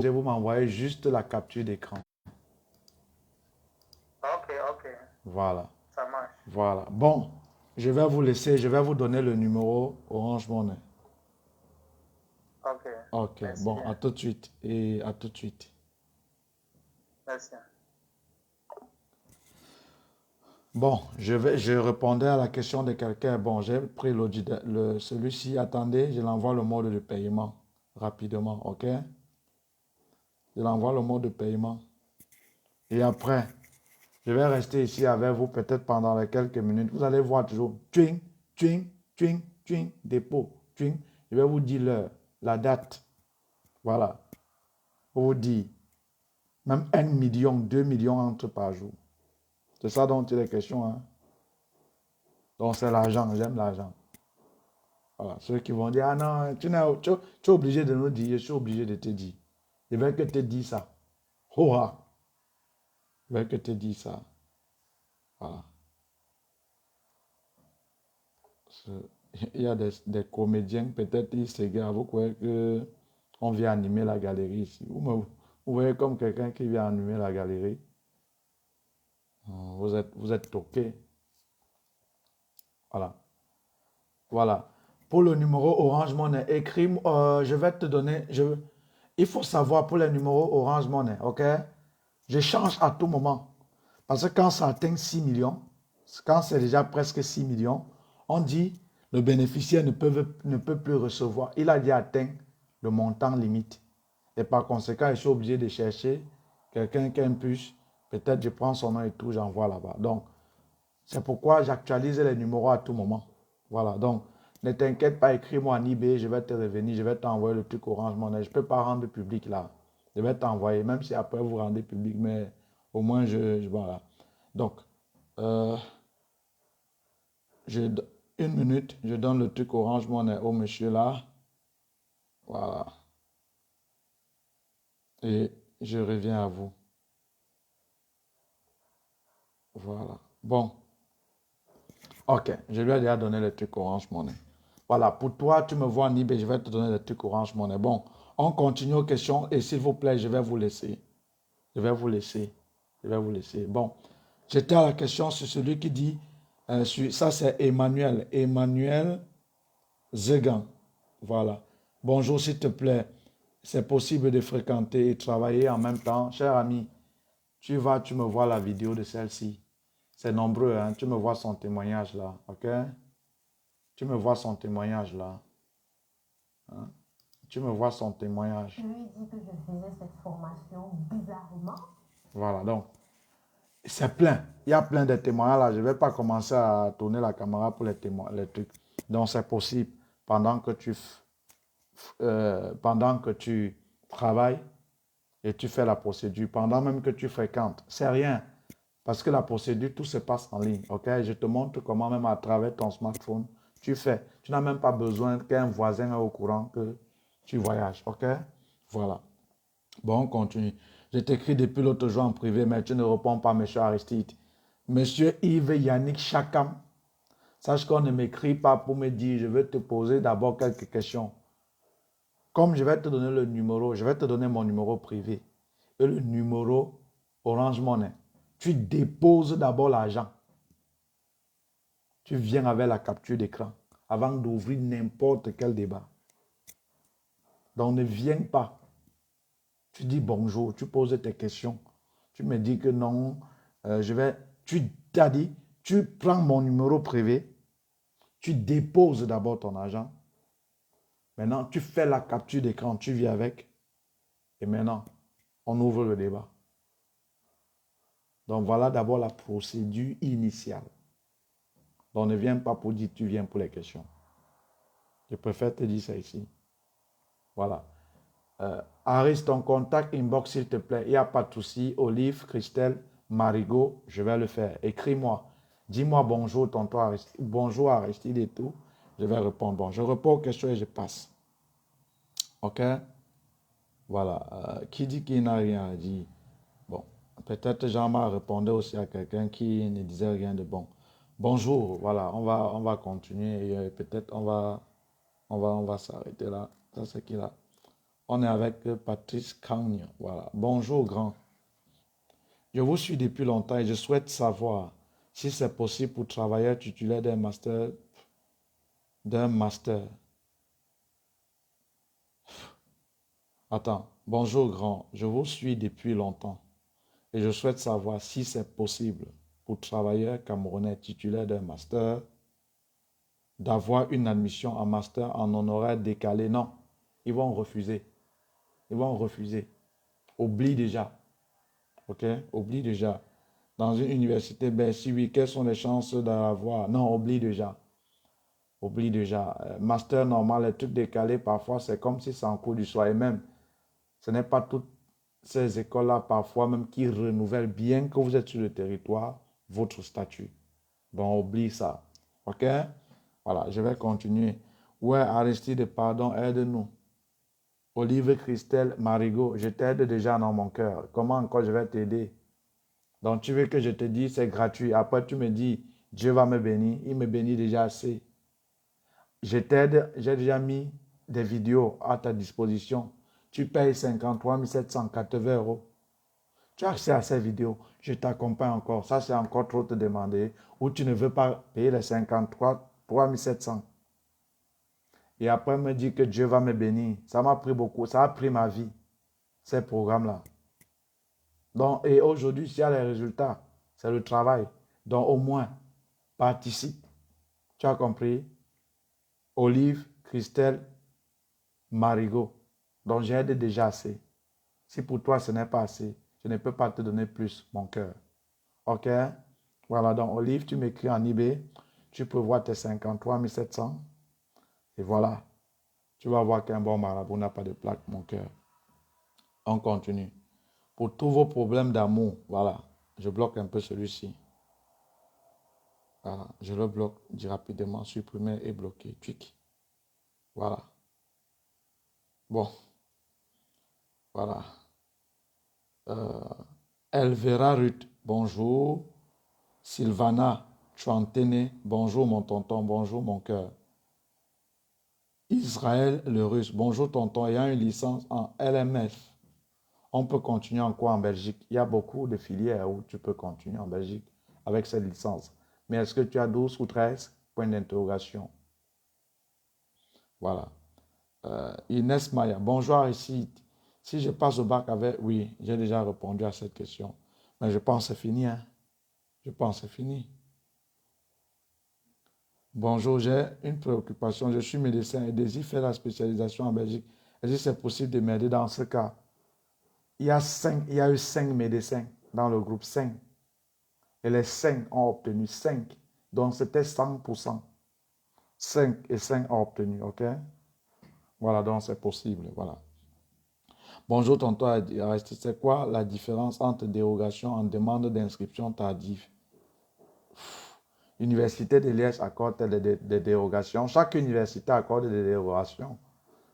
vous m'envoyez juste la capture d'écran. Ok, ok. Voilà. Ça marche. Voilà. Bon, je vais vous laisser, je vais vous donner le numéro Orange Money. Ok. Ok, Merci bon, bien. à tout de suite et à tout de suite. Merci. Bon, je répondais à la question de quelqu'un. Bon, j'ai pris celui-ci. Attendez, je l'envoie le mode de paiement rapidement, ok? Je l'envoie le mode de paiement. Et après, je vais rester ici avec vous peut-être pendant les quelques minutes. Vous allez voir toujours, twing, twing, twing, twing, dépôt, twing. Je vais vous dire l'heure, la date. Voilà. Pour vous dire, même 1 million, 2 millions entrent par jour. C'est ça dont il est question, hein? Donc c'est l'argent, j'aime l'argent. Voilà, ceux qui vont dire, ah non, tu es obligé de nous dire, je suis obligé de te dire. Je vais que te dire ça. Hoha. Je vais que te dire ça. Voilà. Il y a des comédiens, peut-être ils s'égarent. Vous croyez qu'on vient animer la galerie ici. Vous voyez comme quelqu'un qui vient animer la galerie. Vous êtes toqué. Voilà. Voilà. Pour le numéro Orange Money, écris, je vais te donner, il faut savoir pour les numéros Orange Money, ok? Je change à tout moment. Parce que quand ça atteint 6 millions, quand c'est déjà presque 6 millions, on dit le bénéficiaire ne peut plus recevoir. Il a déjà atteint le montant limite. Et par conséquent, je suis obligé de chercher quelqu'un qui a une puce. Peut-être je prends son nom et tout, j'envoie là-bas. Donc, c'est pourquoi j'actualise les numéros à tout moment. Voilà, donc ne t'inquiète pas, écris-moi en eBay, je vais te revenir, je vais t'envoyer le truc Orange Money. Je ne peux pas rendre public là. Je vais t'envoyer, même si après vous rendez public, mais au moins voilà. Donc, euh, je, une minute, je donne le truc Orange Money au monsieur là. Voilà. Et je reviens à vous. Voilà. Bon. Ok, je lui ai déjà donné le truc Orange Money. Voilà, pour toi, tu me vois en eBay, je vais te donner le truc Orange Money. Bon, on continue aux questions et s'il vous plaît, je vais vous laisser. Je vais vous laisser. Je vais vous laisser. Bon, j'étais à la question sur celui qui dit, ça c'est Emmanuel. Emmanuel Zegan. Voilà. Bonjour, s'il te plaît. C'est possible de fréquenter et travailler en même temps. Cher ami, tu me vois la vidéo de celle-ci. C'est nombreux, hein. Tu me vois son témoignage là, ok? Tu me vois son témoignage là. Hein? Tu me vois son témoignage. Je lui ai dit que je faisais cette formation bizarrement. Voilà, donc, c'est plein. Il y a plein de témoignages là. Je ne vais pas commencer à tourner la caméra pour les trucs. Donc, c'est possible pendant que pendant que tu travailles et tu fais la procédure, pendant même que tu fréquentes. C'est rien. Parce que la procédure, tout se passe en ligne. Ok? Je te montre comment même à travers ton smartphone, tu fais. Tu n'as même pas besoin qu'un voisin est au courant que tu voyages. Ok? Voilà. Bon, on continue. Je t'écris depuis l'autre jour en privé, mais tu ne réponds pas, monsieur Aristide. Monsieur Yves Yannick Chakam, sache qu'on ne m'écrit pas pour me dire, je vais te poser d'abord quelques questions. Comme je vais te donner le numéro, je vais te donner mon numéro privé et le numéro Orange Money. Tu déposes d'abord l'argent. Tu viens avec la capture d'écran avant d'ouvrir n'importe quel débat. Donc ne viens pas. Tu dis bonjour, tu poses tes questions. Tu me dis que non, tu t'as dit, tu prends mon numéro privé, tu déposes d'abord ton argent. Maintenant, tu fais la capture d'écran, tu vis avec. Et maintenant, on ouvre le débat. Donc voilà d'abord la procédure initiale. Donc ne viens pas pour dire tu viens pour les questions. Je préfère te dire ça ici. Voilà. Aris, ton contact inbox, s'il te plaît. Il n'y a pas de souci. Olive, Christelle, Marigot, je vais le faire. Écris-moi. Dis-moi bonjour, tonton Aristide. Bonjour Aristide et tout. Je vais répondre. Bon, je réponds aux questions et je passe. OK? Voilà. Qui dit qu'il n'a rien à dire? Bon, peut-être Jean-Marc répondait aussi à quelqu'un qui ne disait rien de bon. Bonjour, voilà, on va continuer et peut-être on va s'arrêter là. Ça, c'est qui là? On est avec Patrice Cagne. Voilà. Bonjour, grand. Je vous suis depuis longtemps et je souhaite savoir si c'est possible pour travailler titulaire d'un master. Attends. Bonjour, grand. Je vous suis depuis longtemps et je souhaite savoir si c'est possible pour travailleurs camerounais titulaires d'un master d'avoir une admission en master en honoraire décalé. Non, ils vont refuser. Ils vont refuser. Oublie déjà. OK? Oublie déjà. Dans une université, ben si oui, quelles sont les chances d'avoir? Non, oublie déjà. Oublie déjà. Master normal, les trucs décalés, parfois, c'est comme si c'est en cours du soir. Et même, ce n'est pas toutes ces écoles-là, parfois même, qui renouvellent, bien que vous êtes sur le territoire, votre statut. Bon, oublie ça. OK? Voilà, je vais continuer. Ouais, Aristide, pardon, aide-nous. Olive Christelle Marigot, je t'aide déjà dans mon cœur. Comment encore je vais t'aider? Donc tu veux que je te dise c'est gratuit. Après tu me dis Dieu va me bénir. Il me bénit déjà assez. Je t'aide, j'ai déjà mis des vidéos à ta disposition. Tu payes 53 780 €. Tu as accès à ces vidéos. Je t'accompagne encore. Ça, c'est encore trop te demander. Ou tu ne veux pas payer les 53 700. Et après, me dire que Dieu va me bénir. Ça m'a pris beaucoup. Ça a pris ma vie, ces programmes-là. Donc, et aujourd'hui, s'il y a les résultats, c'est le travail. Donc, au moins, participe. Tu as compris? Olive, Christelle, Marigot. Donc, j'aide déjà assez. Si pour toi, ce n'est pas assez, je ne peux pas te donner plus, mon cœur. OK? Voilà, donc Olive, tu m'écris en eBay. Tu peux voir tes 53 700. Et voilà. Tu vas voir qu'un bon marabout n'a pas de plaque, mon cœur. On continue. Pour tous vos problèmes d'amour, voilà. Je bloque un peu celui-ci. Voilà. Je le bloque. Dis rapidement supprimer et bloquer. Tweak. Voilà. Bon. Voilà. Elvera Ruth, bonjour. Sylvana Chantene, bonjour mon tonton, bonjour mon cœur. Israël le russe, bonjour tonton, ayant une licence en LMF. On peut continuer en quoi en Belgique? Il y a beaucoup de filières où tu peux continuer en Belgique avec cette licence. Mais est-ce que tu as 12 ou 13 points d'interrogation? Voilà. Inès Maya, bonjour ici. Si je passe au bac avec... Oui, j'ai déjà répondu à cette question. Mais je pense que c'est fini. Hein? Je pense que c'est fini. Bonjour, j'ai une préoccupation. Je suis médecin et désire faire la spécialisation en Belgique. Est-ce que c'est possible de m'aider dans ce cas? Il y a eu 5 médecins dans le groupe, 5. Et les 5 ont obtenu 5. Donc c'était 100%. 5 et 5 ont obtenu, ok? Voilà, donc c'est possible, voilà. Bonjour tonton Aristide, c'est quoi la différence entre dérogation en demande d'inscription tardive? L'université de Liège accorde des dérogations. Chaque université accorde des dérogations.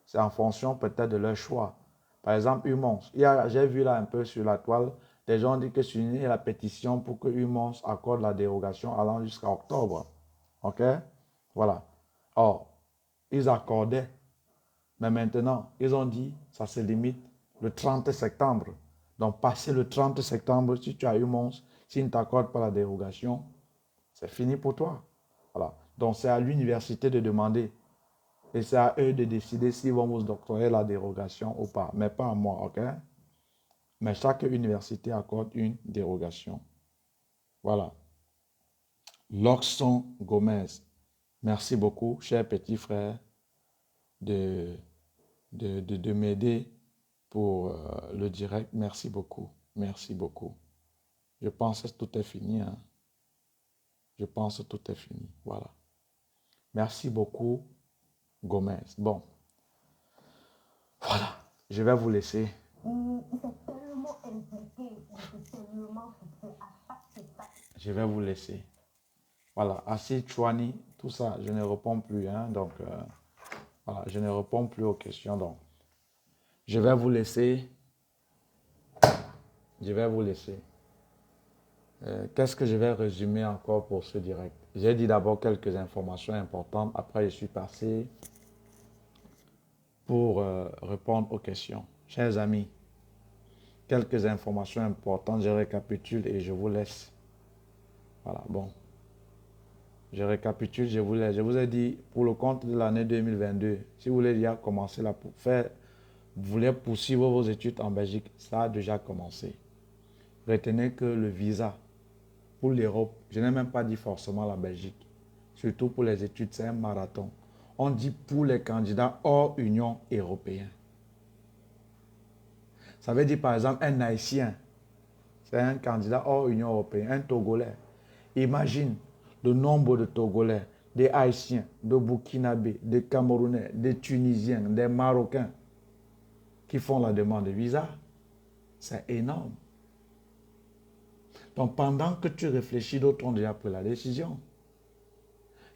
C'est en fonction peut-être de leur choix. Par exemple, UMONS. J'ai vu là un peu sur la toile, des gens disent que c'est la pétition pour que UMONS accorde la dérogation allant jusqu'à octobre. OK? Voilà. Or, ils accordaient. Mais maintenant, ils ont dit, ça se limite le 30 septembre. Donc, passé le 30 septembre, si tu as UMONS, s'ils ne t'accordent pas la dérogation, c'est fini pour toi. Voilà. Donc, c'est à l'université de demander. Et c'est à eux de décider s'ils vont vous octroyer la dérogation ou pas. Mais pas à moi, ok? Mais chaque université accorde une dérogation. Voilà. Loxon Gomez. Merci beaucoup, cher petit frère, de m'aider pour le direct. Merci beaucoup. Merci beaucoup. Je pense que tout est fini. Hein? Je pense que tout est fini. Voilà. Merci beaucoup, Gomez. Bon. Voilà. Je vais vous laisser. Je vais vous laisser. Voilà. Assis Chouani, tout ça, je ne réponds plus. Hein? Donc, voilà. Je ne réponds plus aux questions. Donc, je vais vous laisser. Je vais vous laisser. Qu'est-ce que je vais résumer encore pour ce direct? J'ai dit d'abord quelques informations importantes. Après, je suis passé pour répondre aux questions. Chers amis, quelques informations importantes. Je récapitule et je vous laisse. Voilà, bon. Je récapitule, je vous laisse. Je vous ai dit, pour le compte de l'année 2022, si vous voulez déjà commencer vous voulez poursuivre vos études en Belgique, ça a déjà commencé. Retenez que le visa pour l'Europe, je n'ai même pas dit forcément la Belgique, surtout pour les études, c'est un marathon. On dit pour les candidats hors Union européenne. Ça veut dire par exemple un Haïtien, c'est un candidat hors Union européenne, un Togolais. Imagine le nombre de Togolais, des Haïtiens, de Burkinabés, des Camerounais, des Tunisiens, des Marocains qui font la demande de visa. C'est énorme. Donc pendant que tu réfléchis, d'autres ont déjà pris la décision.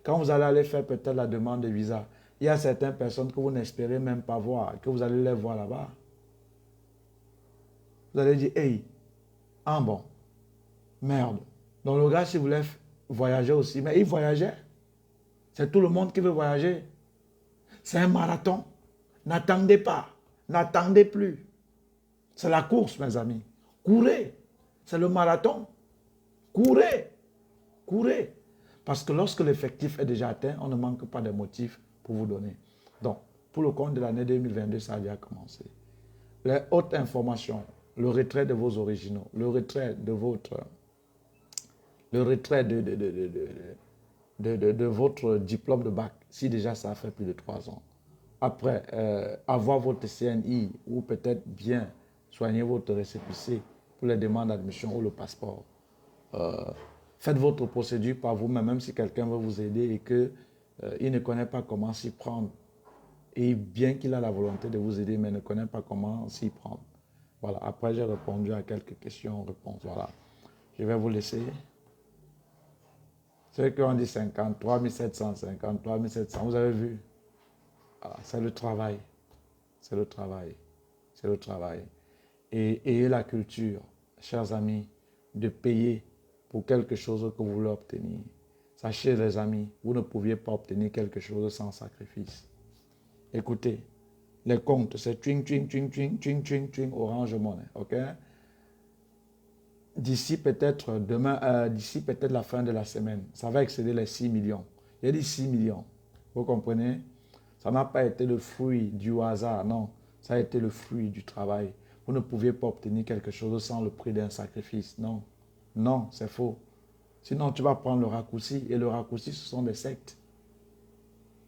Quand vous allez aller faire peut-être la demande de visa, il y a certaines personnes que vous n'espérez même pas voir, que vous allez les voir là-bas. Vous allez dire, hey, ah bon, merde. Donc le gars, s'il voulait voyager aussi, mais il voyageait. C'est tout le monde qui veut voyager. C'est un marathon. N'attendez pas. N'attendez plus. C'est la course, mes amis. Courez. C'est le marathon. Courez. Courez. Parce que lorsque l'effectif est déjà atteint, on ne manque pas de motifs pour vous donner. Donc, pour le compte de l'année 2022, ça a déjà commencé. Les hautes informations, le retrait de vos originaux, le retrait de votre, le retrait de votre diplôme de bac, si déjà ça a fait plus de 3 ans. Après, avoir votre CNI ou peut-être bien soigner votre récépissé pour les demandes d'admission ou le passeport. Faites votre procédure par vous-même, même si quelqu'un veut vous aider et qu'il ne connaît pas comment s'y prendre. Et bien qu'il a la volonté de vous aider, mais ne connaît pas comment s'y prendre. Voilà, après j'ai répondu à quelques questions-réponses. Voilà, je vais vous laisser. Ceux qui ont dit 53 700, 53 700, vous avez vu? Voilà, c'est le travail. C'est le travail. C'est le travail. Et ayez la culture, chers amis, de payer pour quelque chose que vous voulez obtenir. Sachez, les amis, vous ne pouviez pas obtenir quelque chose sans sacrifice. Écoutez, les comptes, c'est twing, twing, twing, twing, twing, twing, twing, Orange Money, ok? D'ici peut-être demain, d'ici peut-être la fin de la semaine, ça va excéder les 6 millions. Il y a dit 6 millions, vous comprenez? Ça n'a pas été le fruit du hasard, non. Ça a été le fruit du travail. Vous ne pouviez pas obtenir quelque chose sans le prix d'un sacrifice, non. Non, c'est faux. Sinon, tu vas prendre le raccourci, et le raccourci, ce sont des sectes.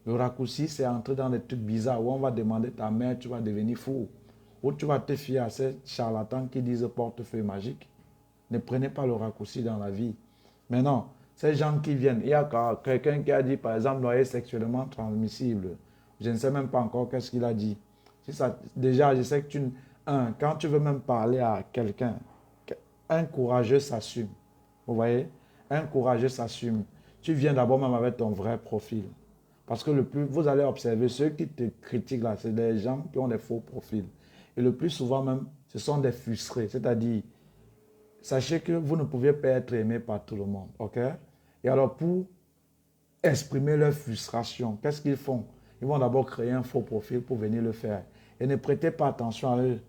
Le raccourci, c'est entrer dans des trucs bizarres où on va demander ta mère, tu vas devenir fou. Ou tu vas te fier à ces charlatans qui disent portefeuille magique. Ne prenez pas le raccourci dans la vie. Maintenant, ces gens qui viennent, il y a quelqu'un qui a dit, par exemple, noyer sexuellement transmissible. Je ne sais même pas encore qu'est-ce qu'il a dit. Si ça, déjà, je sais que quand tu veux même parler à quelqu'un, un courageux s'assume. Vous voyez? Un courageux s'assume. Tu viens d'abord même avec ton vrai profil. Parce que vous allez observer, ceux qui te critiquent là, c'est des gens qui ont des faux profils. Et le plus souvent même, ce sont des frustrés. C'est-à-dire, sachez que vous ne pouvez pas être aimé par tout le monde. Ok? Et alors, pour exprimer leur frustration, qu'est-ce qu'ils font? Ils vont d'abord créer un faux profil pour venir le faire. Et ne prêtez pas attention à eux.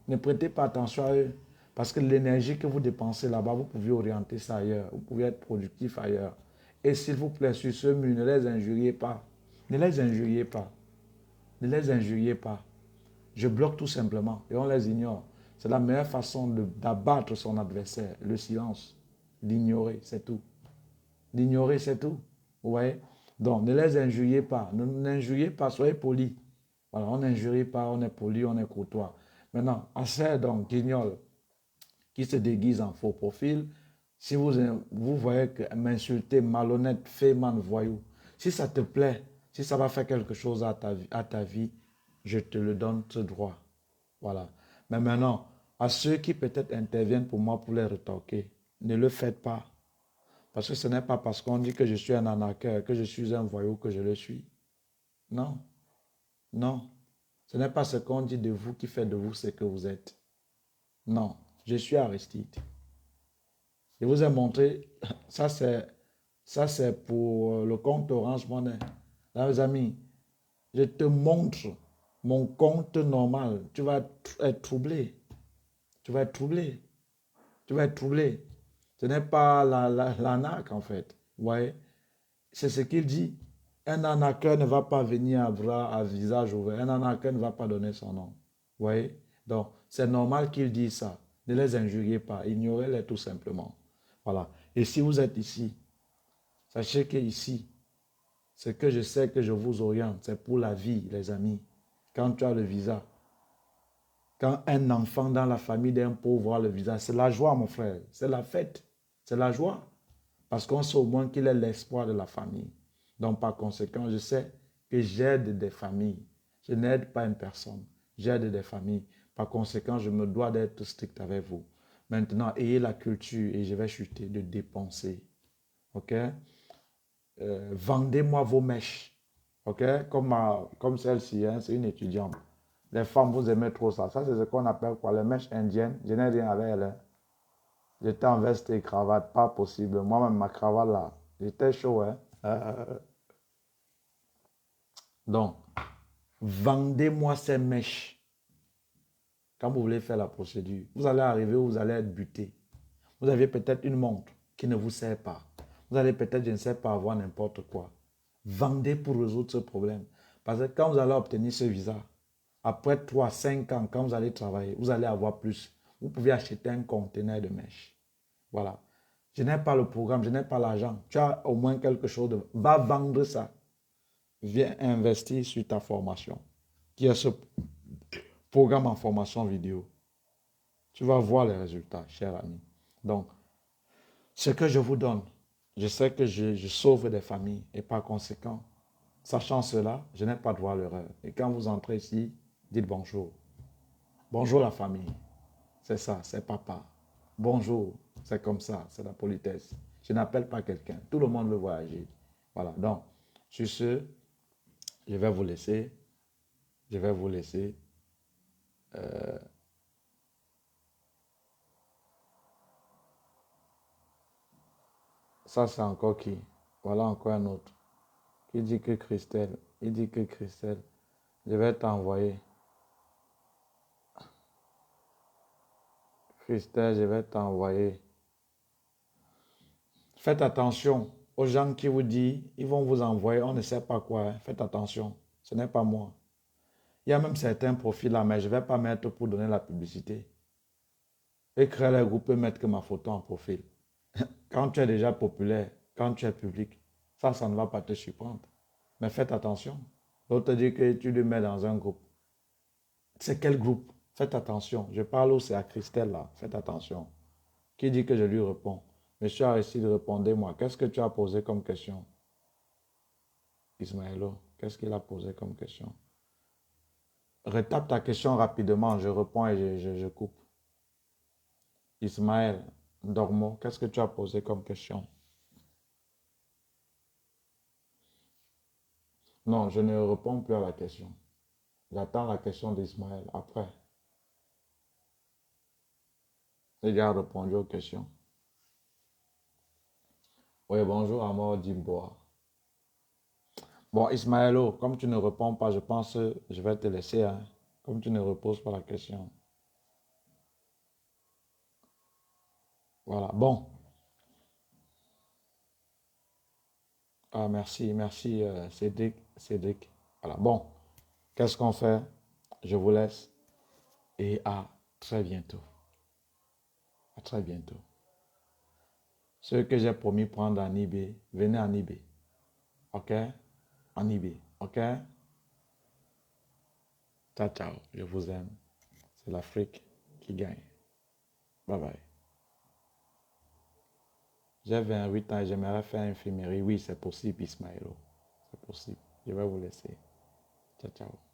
Ne prêtez pas attention à eux. Parce que l'énergie que vous dépensez là-bas, vous pouvez orienter ça ailleurs. Vous pouvez être productif ailleurs. Et s'il vous plaît, sur ce mur, ne les injuriez pas. Ne les injuriez pas. Ne les injuriez pas. Je bloque tout simplement et on les ignore. C'est la meilleure façon d'abattre son adversaire. Le silence. L'ignorer, c'est tout. L'ignorer, c'est tout. Vous voyez? Donc, ne les injuriez pas. N'injuriez pas, soyez polis. Voilà, on n'injurie pas, on est poli, on est courtois. Maintenant, à ces donc guignols qui se déguisent en faux profil, si vous voyez que m'insulter, malhonnête, féman, voyou, si ça te plaît, si ça va faire quelque chose à ta vie, je te le donne ce droit. Voilà. Mais maintenant, à ceux qui peut-être interviennent pour moi pour les retorquer, ne le faites pas. Parce que ce n'est pas parce qu'on dit que je suis un arnaqueur, que je suis un voyou, que je le suis. Non. Non. Ce n'est pas ce qu'on dit de vous qui fait de vous ce que vous êtes. Non. Je suis Aristide. Je vous ai montré, ça c'est pour le compte Orange Money. Là, mes amis, je te montre mon compte normal. Tu vas être troublé. Tu vas être troublé. Tu vas être troublé. Ce n'est pas l'arnaque en fait. Vous voyez? C'est ce qu'il dit. Un arnaqueur ne va pas venir à visage ouvert. Un arnaqueur ne va pas donner son nom. Vous voyez? Donc, c'est normal qu'il dise ça. Ne les injuriez pas. Ignorez-les tout simplement. Voilà. Et si vous êtes ici, sachez que ici, ce que je sais que je vous oriente, c'est pour la vie, les amis. Quand tu as le visa, quand un enfant dans la famille d'un pauvre a le visa, c'est la joie, mon frère. C'est la fête. C'est la joie. Parce qu'on sait au moins qu'il est l'espoir de la famille. Donc, par conséquent, je sais que j'aide des familles. Je n'aide pas une personne. J'aide des familles. Par conséquent, je me dois d'être strict avec vous. Maintenant, ayez la culture, et je vais chuter, de dépenser. OK? Vendez-moi vos mèches. Ok? Comme celle-ci, hein, c'est une étudiante. Les femmes, vous aimez trop ça. Ça, c'est ce qu'on appelle quoi? Les mèches indiennes. Je n'ai rien avec elle, hein. J'étais en veste et cravate, pas possible. Moi-même, ma cravate là, j'étais chaud, hein. Donc, vendez-moi ces mèches quand vous voulez faire la procédure. Vous allez arriver où vous allez être buté. Vous avez peut-être une montre qui ne vous sert pas. Vous allez peut-être, je ne sais pas, avoir n'importe quoi. Vendez pour résoudre ce problème. Parce que quand vous allez obtenir ce visa, après 3, 5 ans, quand vous allez travailler, vous allez avoir plus. Vous pouvez acheter un conteneur de mèches. Voilà. Je n'ai pas le programme, je n'ai pas l'argent. Tu as au moins quelque chose de... Va vendre ça. Viens investir sur ta formation. Qui est ce programme en formation vidéo. Tu vas voir les résultats, cher ami. Donc, ce que je vous donne, je sais que je sauve des familles et par conséquent, sachant cela, je n'ai pas droit à l'erreur. Et quand vous entrez ici, dites bonjour. Bonjour la famille. C'est ça, c'est papa. Bonjour, c'est comme ça, c'est la politesse. Je n'appelle pas quelqu'un. Tout le monde veut voyager. Voilà, donc, sur ce, je vais vous laisser. Je vais vous laisser. Ça, c'est encore qui? Voilà encore un autre. Qui dit que Christelle? Il dit que Christelle, je vais t'envoyer. Christelle, je vais t'envoyer. Faites attention aux gens qui vous disent, ils vont vous envoyer, on ne sait pas quoi. Hein. Faites attention, ce n'est pas moi. Il y a même certains profils là, mais je ne vais pas mettre pour donner la publicité. Et créer les groupes et mettre que ma photo en profil. Quand tu es déjà populaire, quand tu es public, ça ne va pas te surprendre. Mais faites attention. L'autre dit que tu le mets dans un groupe. C'est quel groupe? Faites attention. Je parle où c'est à Christelle là. Faites attention. Qui dit que je lui réponds? Monsieur Aristide, répondez-moi. Qu'est-ce que tu as posé comme question? Ismaëlo, qu'est-ce qu'il a posé comme question? Retape ta question rapidement. Je réponds et je coupe. Ismaël, Dormo, qu'est-ce que tu as posé comme question? Non, je ne réponds plus à la question. J'attends la question d'Ismaël après. Il a répondu aux questions. Oui, bonjour Amor Dimboa. Bon, Ismaëlo, comme tu ne réponds pas, je pense que je vais te laisser. Hein, comme tu ne reposes pas la question. Voilà, bon. Ah, merci, merci Cédric. Cédric. Voilà, bon. Qu'est-ce qu'on fait? Je vous laisse et à très bientôt. À très bientôt. Ceux que j'ai promis prendre en IB, venez en IB. OK? En IB. OK? Ciao, ciao. Je vous aime. C'est l'Afrique qui gagne. Bye bye. J'ai 28 ans et j'aimerais faire infirmerie. Oui, c'est possible, Ismaëlo. C'est possible. Je vais vous laisser. Ciao, ciao.